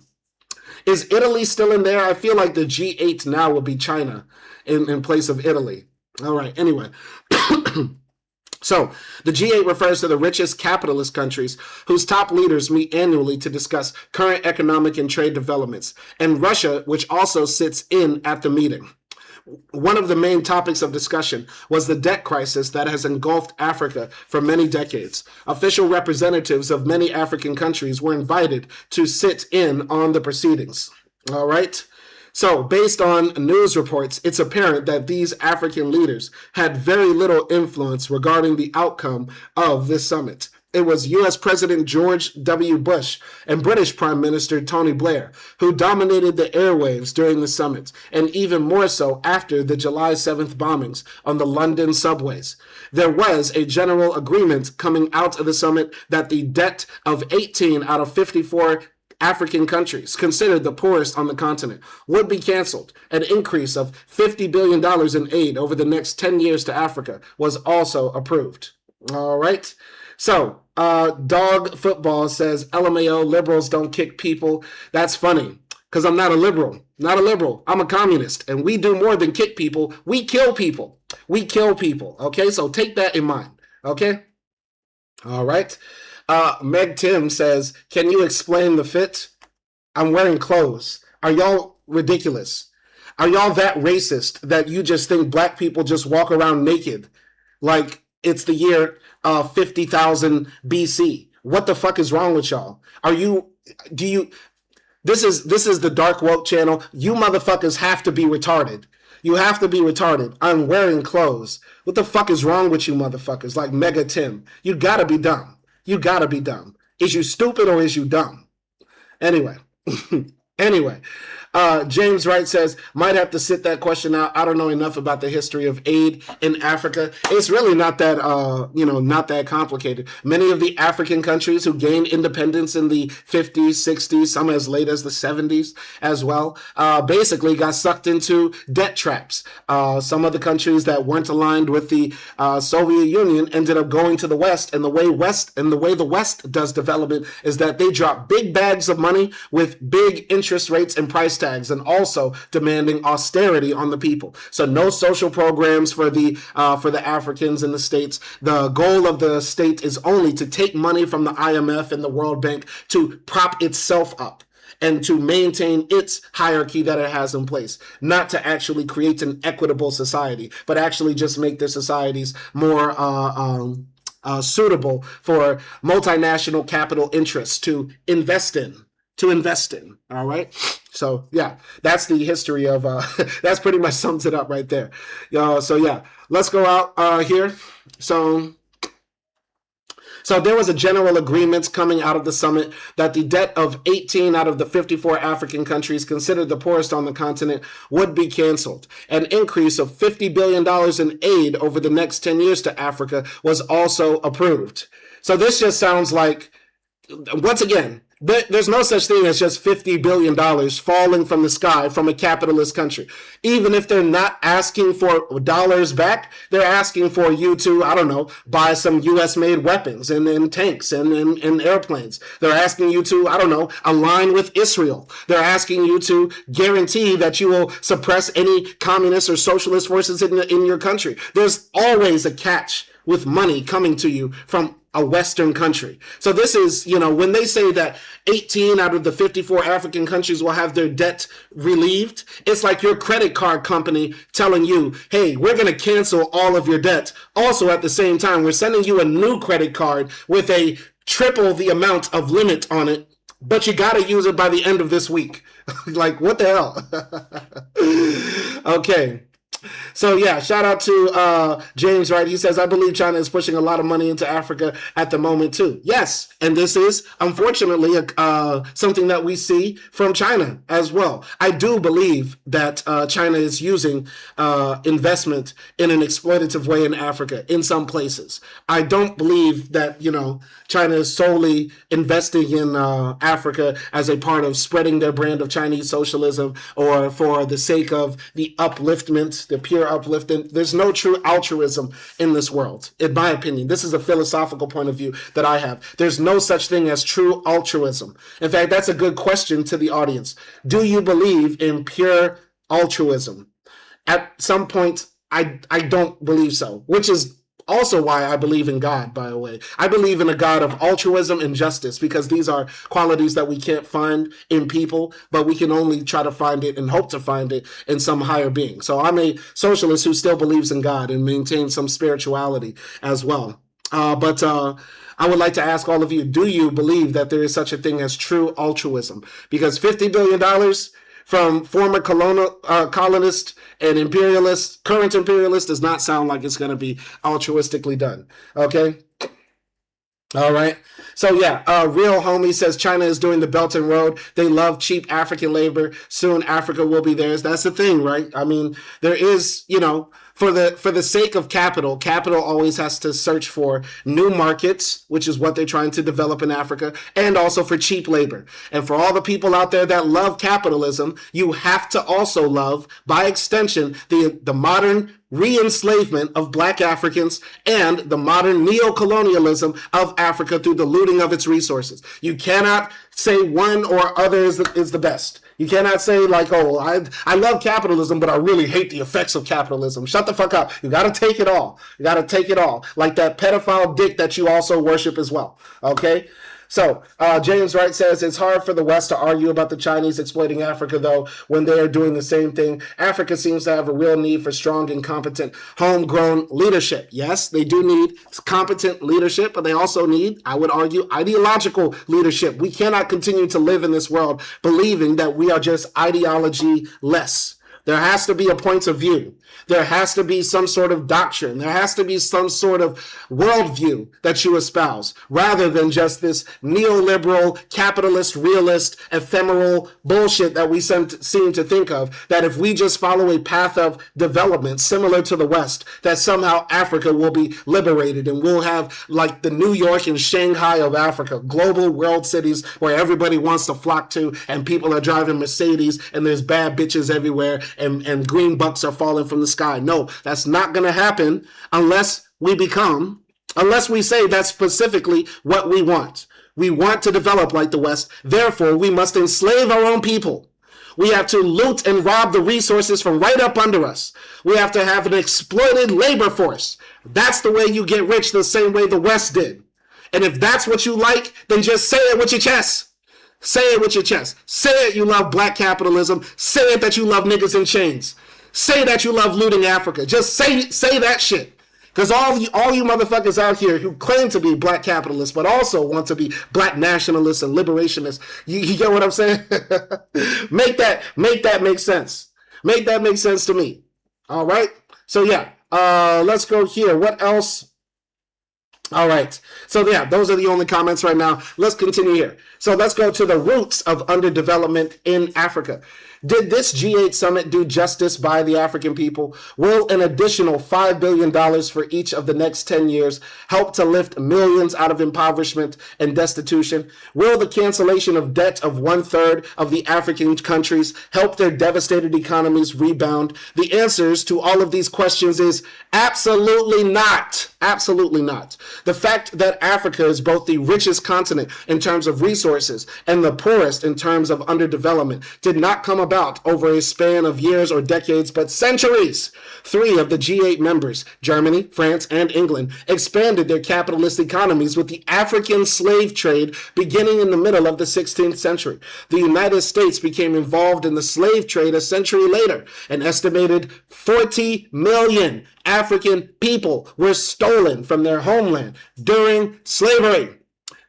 Is Italy still in there? I feel like the G8 now will be China in place of Italy. All right, anyway. So, the G8 refers to the richest capitalist countries whose top leaders meet annually to discuss current economic and trade developments, and Russia, which also sits in at the meeting. One of the main topics of discussion was the debt crisis that has engulfed Africa for many decades. Official representatives of many African countries were invited to sit in on the proceedings. All right? So, based on news reports, it's apparent that these African leaders had very little influence regarding the outcome of this summit. It was U.S. President George W. Bush and British Prime Minister Tony Blair who dominated the airwaves during the summit, and even more so after the July 7th bombings on the London subways. There was a general agreement coming out of the summit that the debt of 18 out of 54 African countries, considered the poorest on the continent, would be canceled. An increase of $50 billion in aid over the next 10 years to Africa was also approved. All right. So, Dog Football says, LMAO, liberals don't kick people. That's funny, because I'm not a liberal. Not a liberal. I'm a communist, and we do more than kick people. We kill people. We kill people, okay? So take that in mind, okay? All right. Meg Tim says, can you explain the fit? I'm wearing clothes. Are y'all ridiculous? Are y'all that racist that you just think black people just walk around naked like it's the year 50,000 BC? What the fuck is wrong with y'all? This is the Dark Woke channel. You motherfuckers have to be retarded. You have to be retarded. I'm wearing clothes. What the fuck is wrong with you motherfuckers? Like Mega Tim. You gotta be dumb. You gotta be dumb. Is you stupid or is you dumb? Anyway. Anyway. James Wright says, might have to sit that question out. I don't know enough about the history of aid in Africa. It's really not that, not that complicated. Many of the African countries who gained independence in the 50s, 60s, some as late as the 70s as well, basically got sucked into debt traps. Some of the countries that weren't aligned with the Soviet Union ended up going to the West, and the way the West does development is that they drop big bags of money with big interest rates and price tags, and also demanding austerity on the people. So no social programs for the Africans in the states. The goal of the state is only to take money from the IMF and the World Bank to prop itself up and to maintain its hierarchy that it has in place, not to actually create an equitable society, but actually just make their societies more suitable for multinational capital interests to invest in. All right. So yeah, that's the history of that's pretty much sums it up right there. So yeah, let's go out here. So there was a general agreement coming out of the summit that the debt of 18 out of the 54 African countries considered the poorest on the continent would be canceled. An increase of $50 billion in aid over the next 10 years to Africa was also approved. So this just sounds like, once again, there's no such thing as just $50 billion falling from the sky from a capitalist country. Even if they're not asking for dollars back, they're asking for you to, I don't know, buy some U.S.-made weapons and tanks and airplanes. They're asking you to, I don't know, align with Israel. They're asking you to guarantee that you will suppress any communist or socialist forces in your country. There's always a catch with money coming to you from a Western country. So this is, when they say that 18 out of the 54 African countries will have their debt relieved, it's like your credit card company telling you, hey, we're going to cancel all of your debt. Also, at the same time, we're sending you a new credit card with a triple the amount of limit on it, but you got to use it by the end of this week. Like, what the hell? Okay. So yeah, shout out to James Wright. He says, I believe China is pushing a lot of money into Africa at the moment too. Yes, and this is unfortunately something that we see from China as well. I do believe that China is using investment in an exploitative way in Africa in some places. I don't believe that, China is solely investing in Africa as a part of spreading their brand of Chinese socialism or for the sake of the upliftment, the pure upliftment. There's no true altruism in this world, in my opinion. This is a philosophical point of view that I have. There's no such thing as true altruism. In fact, that's a good question to the audience. Do you believe in pure altruism? At some point, I don't believe so, which is also why I believe in God, by the way. I believe in a God of altruism and justice because these are qualities that we can't find in people, but we can only try to find it and hope to find it in some higher being. So I'm a socialist who still believes in God and maintains some spirituality as well. But I would like to ask all of you, do you believe that there is such a thing as true altruism? Because $50 billion from former colonists and imperialists, current imperialists, does not sound like it's going to be altruistically done. Okay? All right. So yeah, Real Homie says China is doing the Belt and Road. They love cheap African labor. Soon Africa will be theirs. That's the thing, right? I mean, there is, for the sake of capital always has to search for new markets, which is what they're trying to develop in Africa, and also for cheap labor. And for all the people out there that love capitalism, you have to also love, by extension, the modern re-enslavement of Black Africans and the modern neo-colonialism of Africa through the looting of its resources. You cannot say one or other is the best. You cannot say like, oh, I love capitalism, but I really hate the effects of capitalism. Shut the fuck up. You got to take it all. You got to take it all. Like that pedophile dick that you also worship as well. Okay? So James Wright says, it's hard for the West to argue about the Chinese exploiting Africa, though, when they are doing the same thing. Africa seems to have a real need for strong and competent homegrown leadership. Yes, they do need competent leadership, but they also need, I would argue, ideological leadership. We cannot continue to live in this world believing that we are just ideology-less. There has to be a point of view. There has to be some sort of doctrine. There has to be some sort of worldview that you espouse, rather than just this neoliberal, capitalist, realist, ephemeral bullshit that we seem to think of, that if we just follow a path of development similar to the West, that somehow Africa will be liberated and we'll have like the New York and Shanghai of Africa, global world cities where everybody wants to flock to and people are driving Mercedes and there's bad bitches everywhere and green bucks are falling from the sky. No, that's not going to happen unless we say that's specifically what we want. We want to develop like the West. Therefore, we must enslave our own people. We have to loot and rob the resources from right up under us. We have to have an exploited labor force. That's the way you get rich, the same way the West did. And if that's what you like, then just say it with your chest. Say it with your chest. Say it you love black capitalism. Say it that you love niggas in chains. Say that you love looting Africa. Just say that shit. Because all you motherfuckers out here who claim to be black capitalists but also want to be black nationalists and liberationists, you get what I'm saying? Make that make sense. Make that make sense to me. All right? So yeah, let's go here. What else? All right. So yeah, those are the only comments right now. Let's continue here. So let's go to the roots of underdevelopment in Africa. Did this G8 summit do justice by the African people? Will an additional $5 billion for each of the next 10 years help to lift millions out of impoverishment and destitution? Will the cancellation of debt of 1/3 of the African countries help their devastated economies rebound? The answers to all of these questions is absolutely not. Absolutely not. The fact that Africa is both the richest continent in terms of resources and the poorest in terms of underdevelopment did not come about over a span of years or decades, but centuries. 3 of the G8 members, Germany, France, and England, expanded their capitalist economies with the African slave trade beginning in the middle of the 16th century. The United States became involved in the slave trade a century later. An estimated 40 million African people were stolen from their homeland during slavery.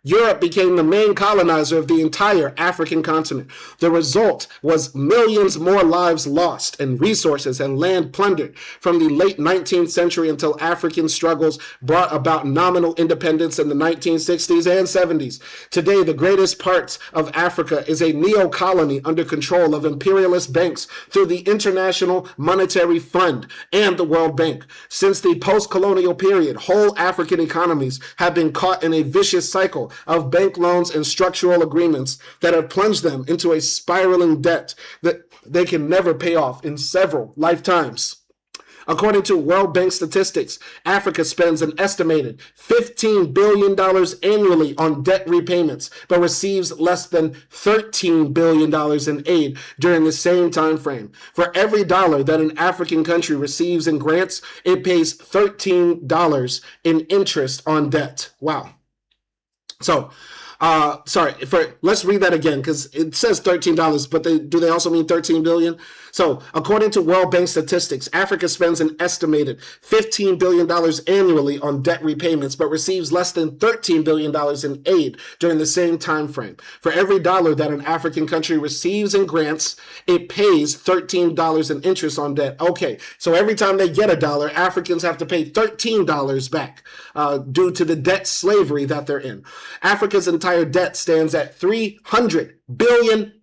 Europe became the main colonizer of the entire African continent. The result was millions more lives lost and resources and land plundered from the late 19th century until African struggles brought about nominal independence in the 1960s and 70s. Today, the greatest parts of Africa is a neo-colony under control of imperialist banks through the International Monetary Fund and the World Bank. Since the post-colonial period, whole African economies have been caught in a vicious cycle of bank loans and structural agreements that have plunged them into a spiraling debt that they can never pay off in several lifetimes. According to World Bank statistics, Africa spends an estimated $15 billion annually on debt repayments, but receives less than $13 billion in aid during the same time frame. For every dollar that an African country receives in grants, it pays $13 in interest on debt. Wow. So, let's read that again, because it says $13, but do they also mean 13 billion? So, according to World Bank statistics, Africa spends an estimated $15 billion annually on debt repayments, but receives less than $13 billion in aid during the same time frame. For every dollar that an African country receives in grants, it pays $13 in interest on debt. Okay, so every time they get a dollar, Africans have to pay $13 back due to the debt slavery that they're in. Africa's entire debt stands at $300 billion.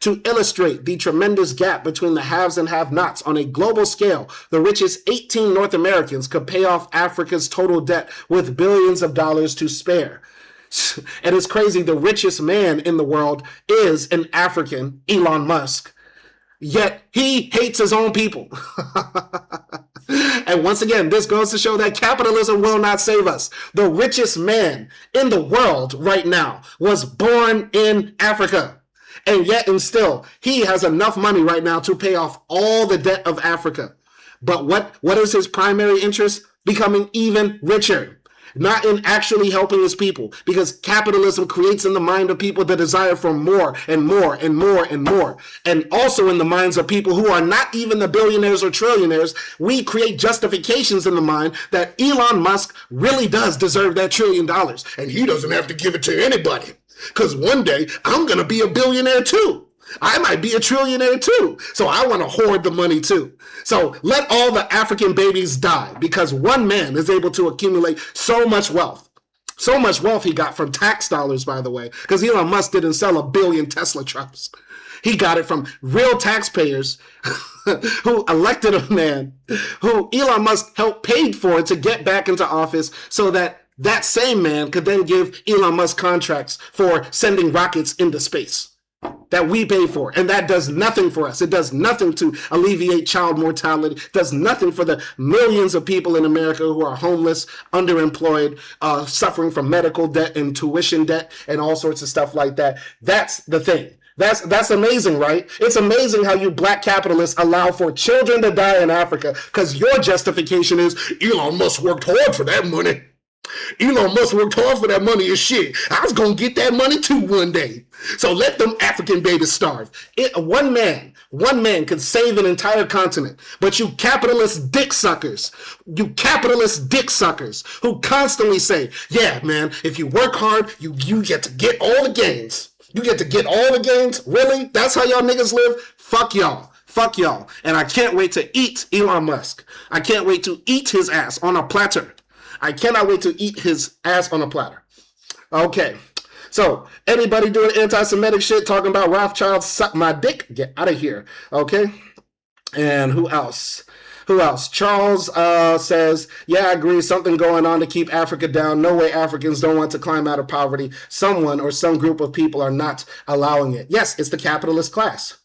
To illustrate the tremendous gap between the haves and have-nots on a global scale, the richest 18 North Americans could pay off Africa's total debt with billions of dollars to spare. And it's crazy, the richest man in the world is an African, Elon Musk, yet he hates his own people. And once again, this goes to show that capitalism will not save us. The richest man in the world right now was born in Africa. And yet and still, he has enough money right now to pay off all the debt of Africa. But what is his primary interest? Becoming even richer. Not in actually helping his people, because capitalism creates in the mind of people the desire for more and more and more and more. And also in the minds of people who are not even the billionaires or trillionaires, we create justifications in the mind that Elon Musk really does deserve that $1 trillion. And he doesn't have to give it to anybody, because one day I'm going to be a billionaire too. I might be a trillionaire too. So I want to hoard the money too. So let all the African babies die, because one man is able to accumulate so much wealth. So much wealth he got from tax dollars, by the way, because Elon Musk didn't sell 1 billion Tesla trucks. He got it from real taxpayers who elected a man who Elon Musk helped paid for to get back into office, so that that same man could then give Elon Musk contracts for sending rockets into space that we pay for. And that does nothing for us. It does nothing to alleviate child mortality. It does nothing for the millions of people in America who are homeless, underemployed, suffering from medical debt and tuition debt and all sorts of stuff like that. That's the thing. That's amazing, right? It's amazing how you black capitalists allow for children to die in Africa, because your justification is Elon Musk worked hard for that money. Elon Musk worked hard for that money and shit. I was going to get that money too one day. So let them African babies starve. One man could save an entire continent. But you capitalist dick suckers who constantly say, yeah, man, if you work hard, you get to get all the gains. You get to get all the gains? Really? That's how y'all niggas live? Fuck y'all. Fuck y'all. And I can't wait to eat Elon Musk. I can't wait to eat his ass on a platter. I cannot wait to eat his ass on a platter. Okay. So, anybody doing anti-Semitic shit, talking about Rothschild, suck my dick, get out of here. Okay? And who else? Charles says, yeah, I agree. Something going on to keep Africa down. No way Africans don't want to climb out of poverty. Someone or some group of people are not allowing it. Yes, it's the capitalist class.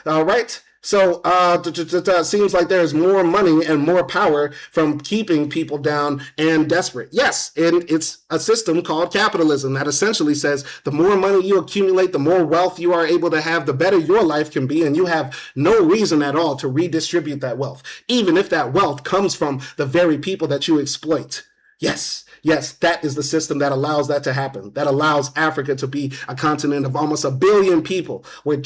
All right? So it seems like there's more money and more power from keeping people down and desperate. Yes, and it's a system called capitalism that essentially says the more money you accumulate, the more wealth you are able to have, the better your life can be, and you have no reason at all to redistribute that wealth, even if that wealth comes from the very people that you exploit. Yes, yes, that is the system that allows that to happen. That allows Africa to be a continent of almost 1 billion people where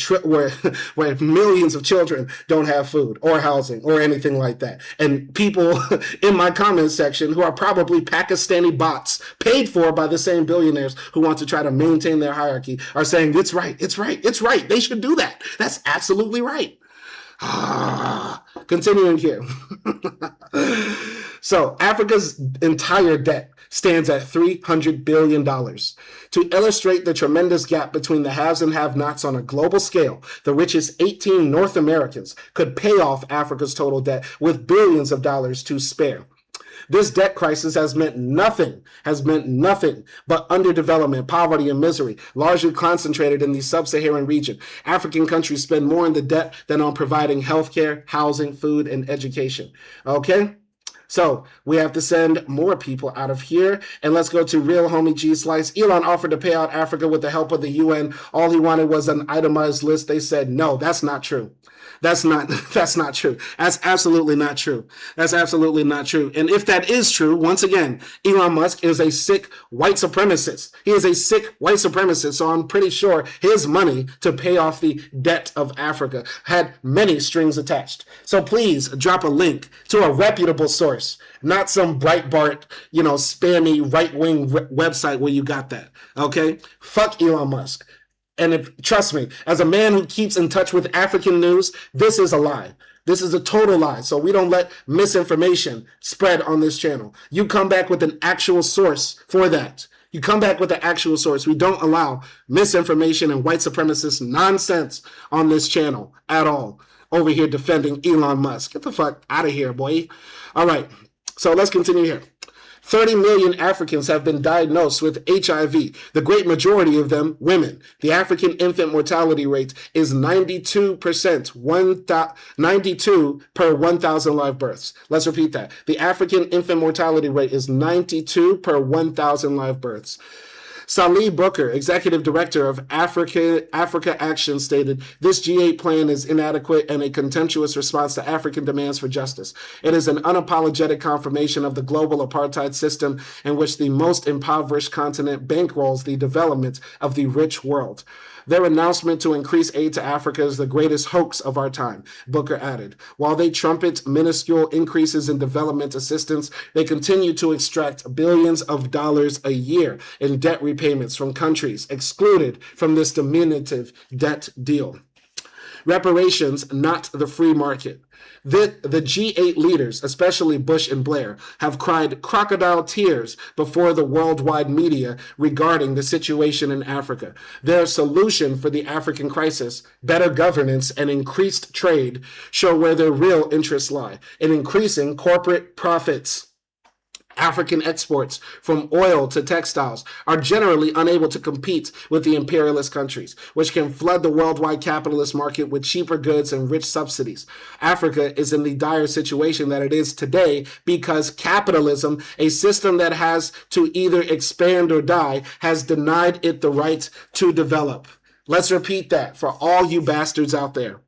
millions of children don't have food or housing or anything like that. And people in my comment section who are probably Pakistani bots paid for by the same billionaires who want to try to maintain their hierarchy are saying, it's right, it's right, it's right. They should do that. That's absolutely right. Continuing here. So Africa's entire debt stands at $300 billion. To illustrate the tremendous gap between the haves and have-nots on a global scale, the richest 18 North Americans could pay off Africa's total debt with billions of dollars to spare. This debt crisis has meant nothing but underdevelopment, poverty, and misery, largely concentrated in the sub-Saharan region. African countries spend more in the debt than on providing healthcare, housing, food, and education. Okay? So we have to send more people out of here. And let's go to Real Homie G Slice. Elon offered to pay out Africa with the help of the UN. All he wanted was an itemized list. They said, no, that's not true. That's not true. That's absolutely not true. That's absolutely not true. And if that is true, once again, Elon Musk is a sick white supremacist. He is a sick white supremacist. So I'm pretty sure his money to pay off the debt of Africa had many strings attached. So please drop a link to a reputable source, not some Breitbart, spammy right-wing website where you got that. Okay? Fuck Elon Musk. And trust me, as a man who keeps in touch with African news, this is a lie. This is a total lie. So we don't let misinformation spread on this channel. You come back with an actual source for that. You come back with the actual source. We don't allow misinformation and white supremacist nonsense on this channel at all. Over here defending Elon Musk. Get the fuck out of here, boy. All right. So let's continue here. 30 million Africans have been diagnosed with HIV, the great majority of them women. The African infant mortality rate is 92%, 92 per 1,000 live births. Let's repeat that. The African infant mortality rate is 92 per 1,000 live births. Salih Booker, executive director of Africa Action, stated, "This G8 plan is inadequate and a contemptuous response to African demands for justice. It is an unapologetic confirmation of the global apartheid system in which the most impoverished continent bankrolls the development of the rich world. Their announcement to increase aid to Africa is the greatest hoax of our time," Booker added. While they trumpet minuscule increases in development assistance, they continue to extract billions of dollars a year in debt repayments from countries excluded from this diminutive debt deal. Reparations, not the free market. The G8 leaders, especially Bush and Blair, have cried crocodile tears before the worldwide media regarding the situation in Africa. Their solution for the African crisis, better governance and increased trade, show where their real interests lie, in increasing corporate profits. African exports, from oil to textiles, are generally unable to compete with the imperialist countries, which can flood the worldwide capitalist market with cheaper goods and rich subsidies. Africa is in the dire situation that it is today because capitalism, a system that has to either expand or die, has denied it the right to develop. Let's repeat that for all you bastards out there.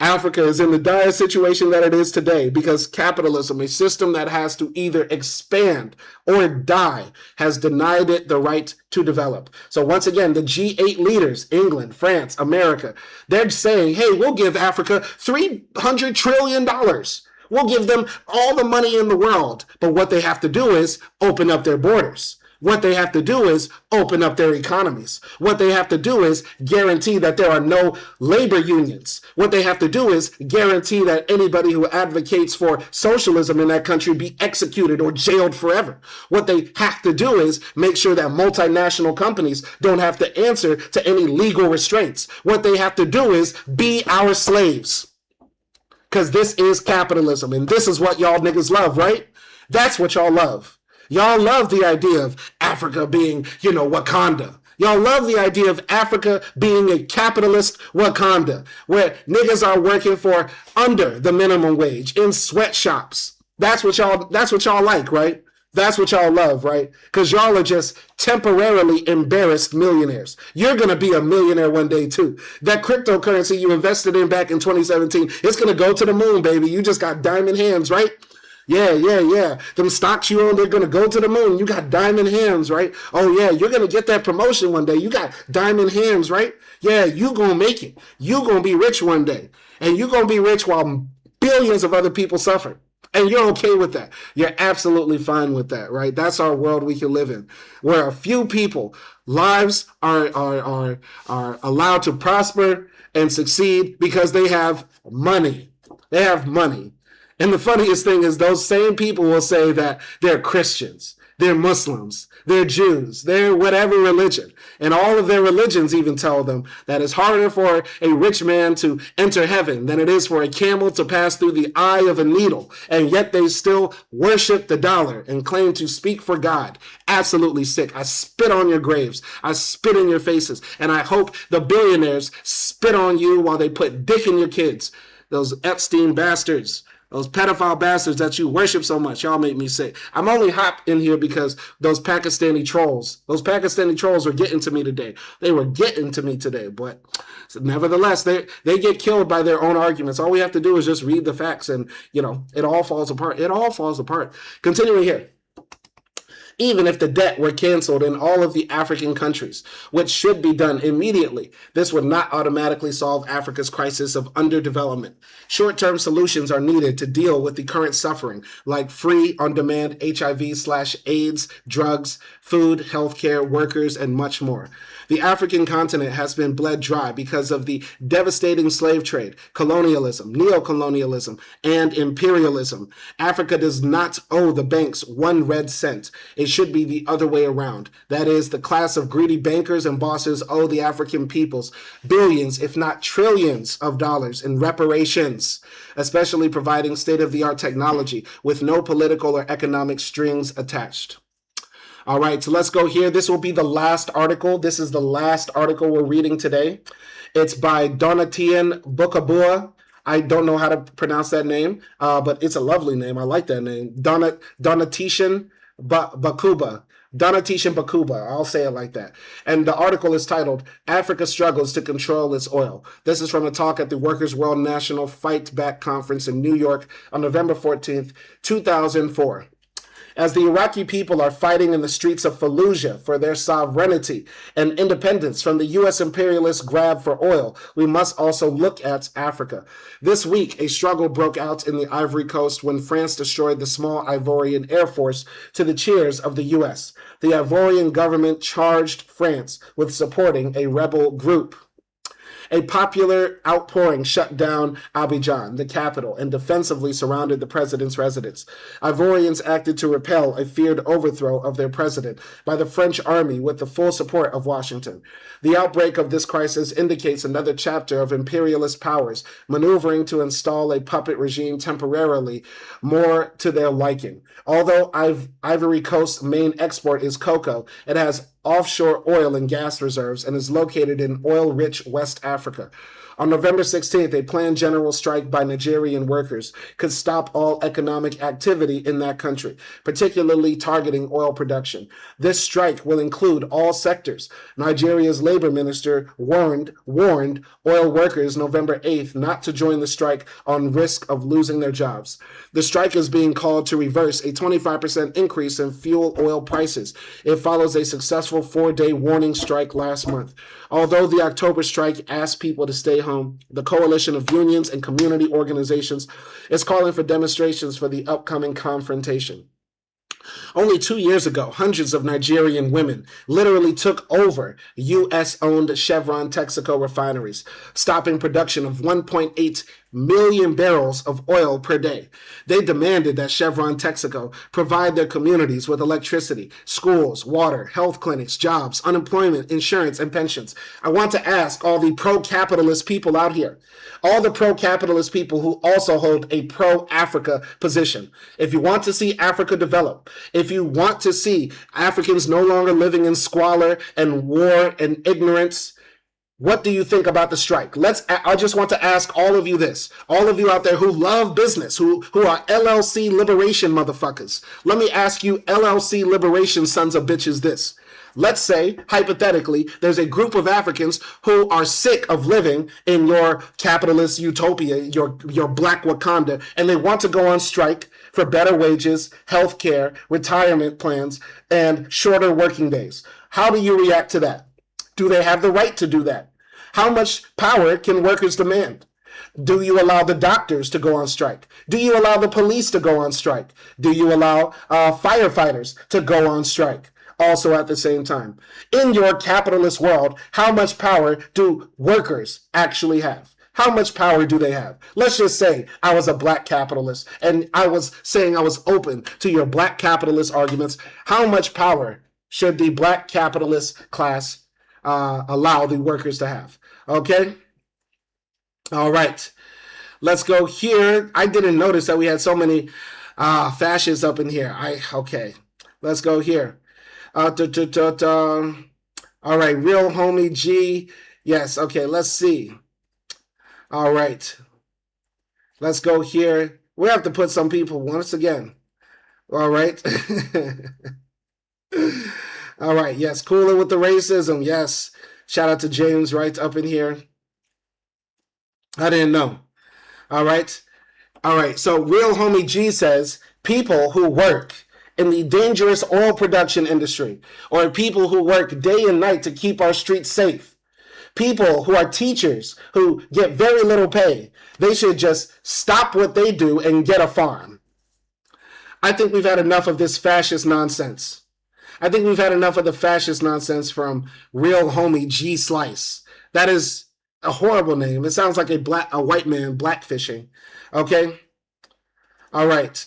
Africa is in the dire situation that it is today because capitalism, a system that has to either expand or die, has denied it the right to develop. So once again, the G8 leaders, England, France, America, they're saying, hey, we'll give Africa $300 trillion. We'll give them all the money in the world. But what they have to do is open up their borders. What they have to do is open up their economies. What they have to do is guarantee that there are no labor unions. What they have to do is guarantee that anybody who advocates for socialism in that country be executed or jailed forever. What they have to do is make sure that multinational companies don't have to answer to any legal restraints. What they have to do is be our slaves. Because this is capitalism, and this is what y'all niggas love, right? That's what y'all love. Y'all love the idea of Africa being, Wakanda. Y'all love the idea of Africa being a capitalist Wakanda, where niggas are working for under the minimum wage in sweatshops. That's what y'all like, right? That's what y'all love, right? Because y'all are just temporarily embarrassed millionaires. You're going to be a millionaire one day, too. That cryptocurrency you invested in back in 2017, it's going to go to the moon, baby. You just got diamond hands, right? Yeah. Them stocks you own, they're going to go to the moon. You got diamond hands, right? Oh, yeah, you're going to get that promotion one day. You got diamond hands, right? Yeah, you going to make it. You going to be rich one day. And you going to be rich while billions of other people suffer. And you're okay with that. You're absolutely fine with that, right? That's our world we can live in, where a few people lives are allowed to prosper and succeed because they have money. They have money. And the funniest thing is those same people will say that they're Christians, they're Muslims, they're Jews, they're whatever religion. And all of their religions even tell them that it's harder for a rich man to enter heaven than it is for a camel to pass through the eye of a needle. And yet they still worship the dollar and claim to speak for God. Absolutely sick. I spit on your graves. I spit in your faces. And I hope the billionaires spit on you while they put dick in your kids. Those Epstein bastards. Those pedophile bastards that you worship so much. Y'all make me sick. I'm only hot in here because those Pakistani trolls were getting to me today. They were getting to me today. But nevertheless, they get killed by their own arguments. All we have to do is just read the facts and, it all falls apart. It all falls apart. Continuing here. Even if the debt were canceled in all of the African countries, which should be done immediately, this would not automatically solve Africa's crisis of underdevelopment. Short-term solutions are needed to deal with the current suffering, like free, on-demand HIV/AIDS, drugs, food, healthcare, workers, and much more. The African continent has been bled dry because of the devastating slave trade, colonialism, neocolonialism, and imperialism. Africa does not owe the banks 1 red cent. It should be the other way around. That is, the class of greedy bankers and bosses owe the African peoples billions, if not trillions of dollars in reparations, especially providing state-of-the-art technology with no political or economic strings attached. All right, so let's go here. This will be the last article. This is the last article we're reading today. It's by Donatien Bukabua. I don't know how to pronounce that name, but it's a lovely name. I like that name. Donatien Bakuba. Donatien Bakuba. I'll say it like that. And the article is titled, Africa Struggles to Control Its Oil. This is from a talk at the Workers' World National Fight Back Conference in New York on November 14th, 2004. As the Iraqi people are fighting in the streets of Fallujah for their sovereignty and independence from the U.S. imperialist grab for oil, we must also look at Africa. This week, a struggle broke out in the Ivory Coast when France destroyed the small Ivorian Air Force to the cheers of the U.S. The Ivorian government charged France with supporting a rebel group. A popular outpouring shut down Abidjan, the capital, and defensively surrounded the president's residence. Ivorians acted to repel a feared overthrow of their president by the French army with the full support of Washington. The outbreak of this crisis indicates another chapter of imperialist powers maneuvering to install a puppet regime temporarily more to their liking. Although Ivory Coast's main export is cocoa, it has offshore oil and gas reserves and is located in oil-rich West Africa. On November 16th, a planned general strike by Nigerian workers could stop all economic activity in that country, particularly targeting oil production. This strike will include all sectors. Nigeria's labor minister warned oil workers November 8th not to join the strike on risk of losing their jobs. The strike is being called to reverse a 25% increase in fuel oil prices. It follows a successful 4-day warning strike last month. Although the October strike asked people to stay home, the coalition of unions and community organizations is calling for demonstrations for the upcoming confrontation. Only 2 years ago, hundreds of Nigerian women literally took over U.S.-owned Chevron Texaco refineries, stopping production of 1.8 million barrels of oil per day. They demanded that Chevron Texaco provide their communities with electricity, schools, water, health clinics, jobs, unemployment, insurance, and pensions. I want to ask all the pro-capitalist people out here, all the pro-capitalist people who also hold a pro-Africa position. If you want to see Africa develop, if you want to see Africans no longer living in squalor and war and ignorance, What do you think about the strike? I just want to ask all of you this. All of you out there who love business, who are LLC liberation motherfuckers. Let me ask you LLC liberation sons of bitches this. Let's say, hypothetically, there's a group of Africans who are sick of living in your capitalist utopia, your black Wakanda, and they want to go on strike for better wages, health care, retirement plans, and shorter working days. How do you react to that? Do they have the right to do that? How much power can workers demand? Do you allow the doctors to go on strike? Do you allow the police to go on strike? Do you allow firefighters to go on strike also at the same time? In your capitalist world, how much power do workers actually have? How much power do they have? Let's just say I was a black capitalist and I was saying I was open to your black capitalist arguments. How much power should the black capitalist class allow the workers to have? Okay. All right. Let's go here. I didn't notice that we had so many fascists up in here. Okay. Let's go here. All right. Real homie G. Yes. Okay. Let's see. All right. Let's go here. We have to put some people once again. All right. All right. Yes. Cooler with the racism. Yes. Shout out to James right up in here. I didn't know. All right. All right. So Real Homie G says people who work in the dangerous oil production industry or people who work day and night to keep our streets safe, people who are teachers who get very little pay, they should just stop what they do and get a farm. I think we've had enough of this fascist nonsense. I think we've had enough of the fascist nonsense from Real Homie G Slice. That is a horrible name. It sounds like a white man blackfishing. Okay? All right.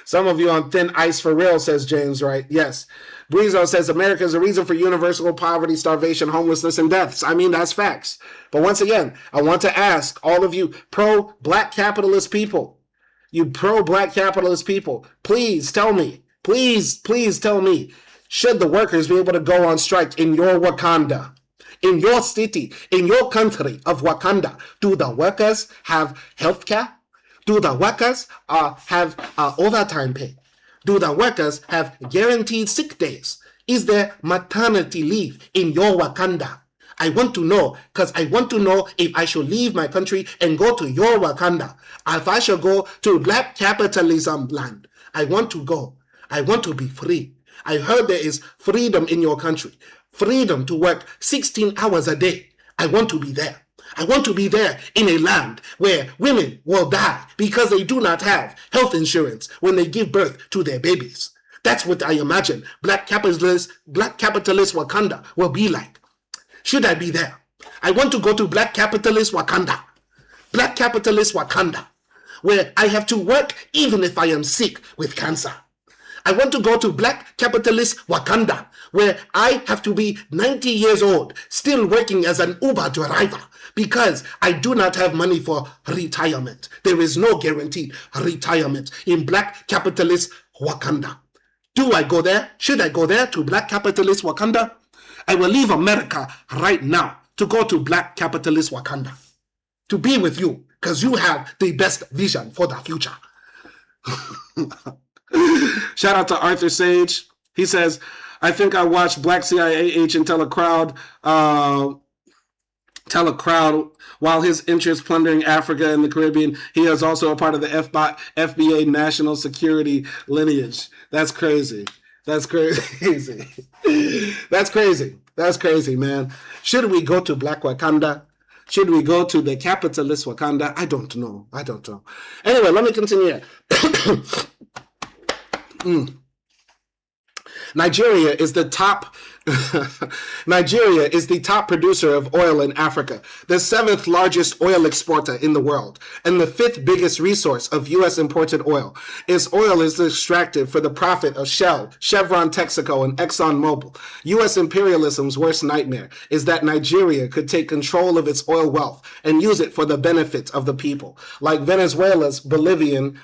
Some of you on thin ice for real, says James, right? Yes. Breezo says America is a reason for universal poverty, starvation, homelessness, and deaths. I mean, that's facts. But once again, I want to ask all of you pro-black capitalist people, you pro-black capitalist people, please tell me, please tell me, should the workers be able to go on strike in your Wakanda, in your city, in your country of Wakanda? Do the workers have health care? Do the workers have overtime pay? Do the workers have guaranteed sick days? Is there maternity leave in your Wakanda? I want to know, because I want to know if I should leave my country and go to your Wakanda. If I should go to black capitalism land, I want to go. I want to be free. I heard there is freedom in your country. Freedom to work 16 hours a day. I want to be there. I want to be there in a land where women will die because they do not have health insurance when they give birth to their babies. That's what I imagine black capitalist Wakanda will be like. Should I be there? I want to go to black capitalist Wakanda. Black capitalist Wakanda, where I have to work even if I am sick with cancer. I want to go to black capitalist Wakanda, where I have to be 90 years old, still working as an Uber driver, because I do not have money for retirement. There is no guaranteed retirement in black capitalist Wakanda. Do I go there? Should I go there to black capitalist Wakanda? I will leave America right now to go to black capitalist Wakanda, to be with you, because you have the best vision for the future. Shout out to Arthur Sage. He says, I think I watched black CIA agent tell a crowd while his interests plundering Africa and the Caribbean, he is also a part of the FBA national security lineage. That's crazy. That's crazy. That's crazy. That's crazy, man. Should we go to black Wakanda? Should we go to the capitalist Wakanda? I don't know. I don't know. Anyway, let me continue. Nigeria is the top producer of oil in Africa, the 7th largest oil exporter in the world, and the 5th biggest resource of U.S. imported oil. Its oil is extracted for the profit of Shell, Chevron, Texaco, and ExxonMobil. U.S. imperialism's worst nightmare is that Nigeria could take control of its oil wealth and use it for the benefit of the people, like Venezuela's Bolivarian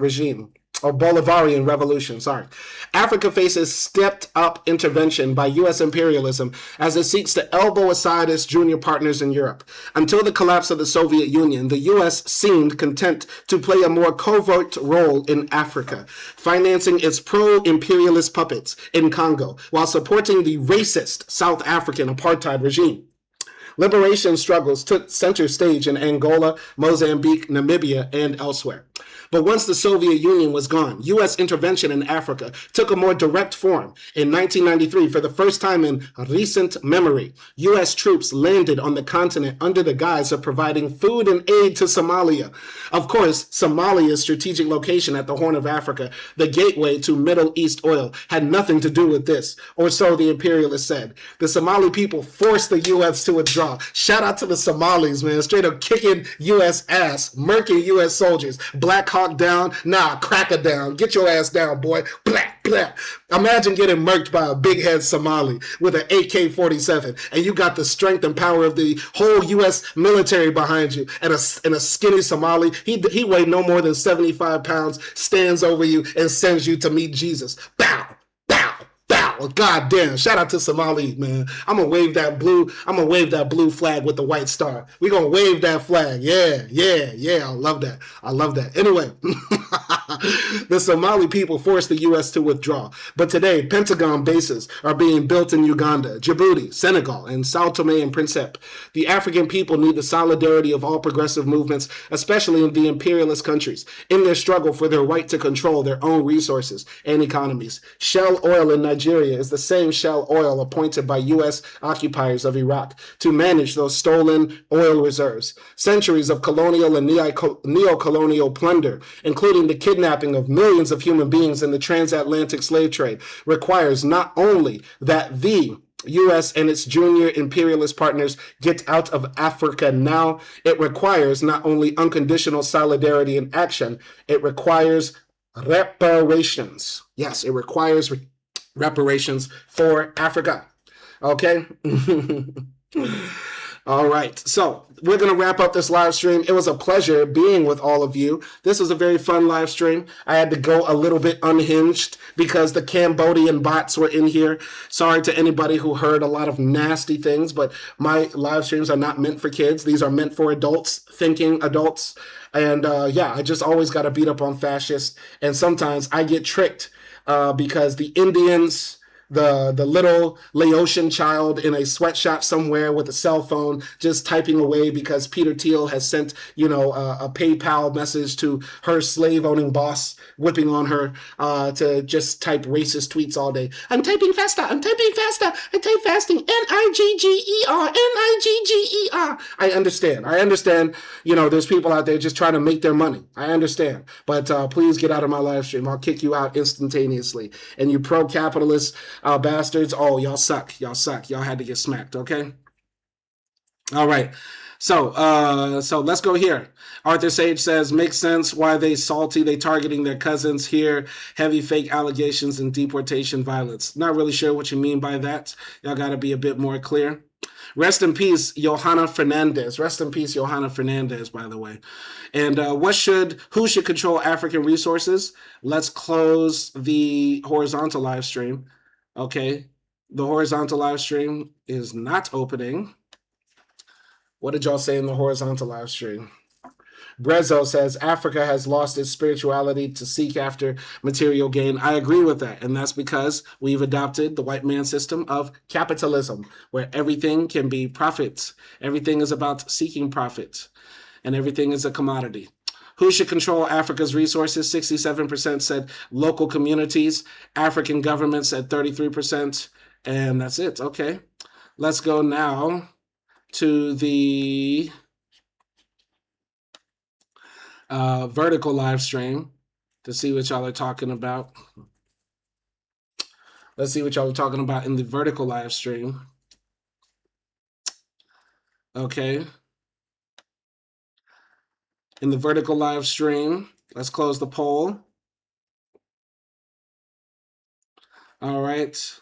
regime. or Bolivarian revolution, sorry. Africa faces stepped-up intervention by U.S. imperialism as it seeks to elbow aside its junior partners in Europe. Until the collapse of the Soviet Union, the U.S. seemed content to play a more covert role in Africa, financing its pro-imperialist puppets in Congo while supporting the racist South African apartheid regime. Liberation struggles took center stage in Angola, Mozambique, Namibia, and elsewhere. But once the Soviet Union was gone, U.S. intervention in Africa took a more direct form. In 1993, for the first time in recent memory, U.S. troops landed on the continent under the guise of providing food and aid to Somalia. Of course, Somalia's strategic location at the Horn of Africa, the gateway to Middle East oil, had nothing to do with this, or so the imperialists said. The Somali people forced the U.S. to withdraw. Shout out to the Somalis, man, straight up kicking U.S. ass, murking U.S. soldiers. Black Hawk down, nah, cracker down. Get your ass down, boy. Blah, blah. Imagine getting murked by a big head Somali with an AK-47, and you got the strength and power of the whole U.S. military behind you, and a skinny Somali. He weighed no more than 75 pounds, stands over you and sends you to meet Jesus. Bow, bow, bow. God damn. Shout out to Somali, man. I'm gonna wave that blue flag with the white star. We're gonna wave that flag. Yeah. I love that. Anyway, the Somali people forced the U.S. to withdraw. But today, Pentagon bases are being built in Uganda, Djibouti, Senegal, and Sao Tome and Principe. The African people need the solidarity of all progressive movements, especially in the imperialist countries, in their struggle for their right to control their own resources and economies. Shell oil in Nigeria is the same Shell oil appointed by U.S. occupiers of Iraq to manage those stolen oil reserves. Centuries of colonial and neo-colonial plunder, including the kidnapping of millions of human beings in the transatlantic slave trade, requires not only that the U.S. and its junior imperialist partners get out of Africa now, it requires not only unconditional solidarity and action, it requires reparations. Yes, it requires reparations for Africa. Okay? All right, so we're going to wrap up this live stream. It was a pleasure being with all of you. This was a very fun live stream. I had to go a little bit unhinged because the Cambodian bots were in here. Sorry to anybody who heard a lot of nasty things, but my live streams are not meant for kids. These are meant for adults, thinking adults. And yeah, I just always got to beat up on fascists. And sometimes I get tricked because the Indians, the little Laotian child in a sweatshop somewhere with a cell phone just typing away because Peter Thiel has sent, a PayPal message to her slave-owning boss, whipping on her to just type racist tweets all day. I'm typing faster. I type fasting. Nigger. Nigger. I understand. There's people out there just trying to make their money. I understand. But please get out of my live stream. I'll kick you out instantaneously. And you pro-capitalist bastards, oh, y'all suck. Y'all had to get smacked, okay? All right. So let's go here. Arthur Sage says, makes sense why they salty. They targeting their cousins here. Heavy fake allegations and deportation violence. Not really sure what you mean by that. Y'all got to be a bit more clear. Rest in peace, Johanna Fernandez. Rest in peace, Johanna Fernandez, by the way. And who should control African resources? Let's close the horizontal live stream. Okay, the horizontal live stream is not opening. What did y'all say in the horizontal live stream? Brezzo says Africa has lost its spirituality to seek after material gain. I agree with that. And that's because we've adopted the white man system of capitalism, where everything can be profits. Everything is about seeking profit, and everything is a commodity. Who should control Africa's resources? 67% said local communities. African governments said 33%. And that's it. Okay. Let's go now to the vertical live stream to see what y'all are talking about. Let's see what y'all are talking about in the vertical live stream. Okay. In the vertical live stream, let's close the poll. All right.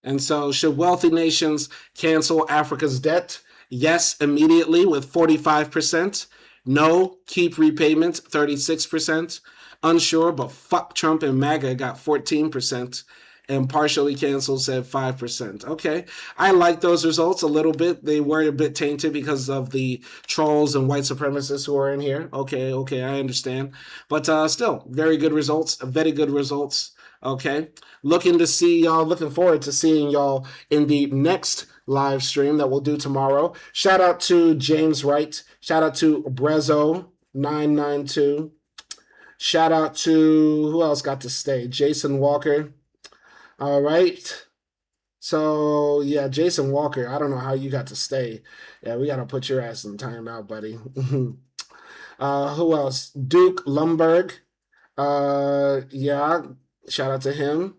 And so, should wealthy nations cancel Africa's debt? Yes, immediately with 45%. No, keep repayments, 36%. Unsure, but fuck Trump and MAGA got 14%. And partially canceled said 5%. Okay, I like those results a little bit. They were a bit tainted because of the trolls and white supremacists who are in here. Okay, I understand. But still, very good results, very good results. Okay, looking forward to seeing y'all in the next live stream that we'll do tomorrow. Shout out to James Wright. Shout out to Brezo992. Shout out to, who else got to stay? Jason Walker. All right. So, yeah, Jason Walker, I don't know how you got to stay. Yeah, we got to put your ass in timeout, buddy. Who else? Duke Lumberg. Yeah, shout out to him.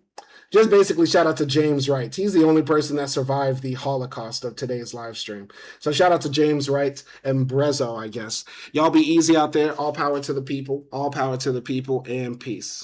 Just basically shout out to James Wright. He's the only person that survived the Holocaust of today's live stream. So shout out to James Wright and Brezo, I guess. Y'all be easy out there. All power to the people. All power to the people, and peace.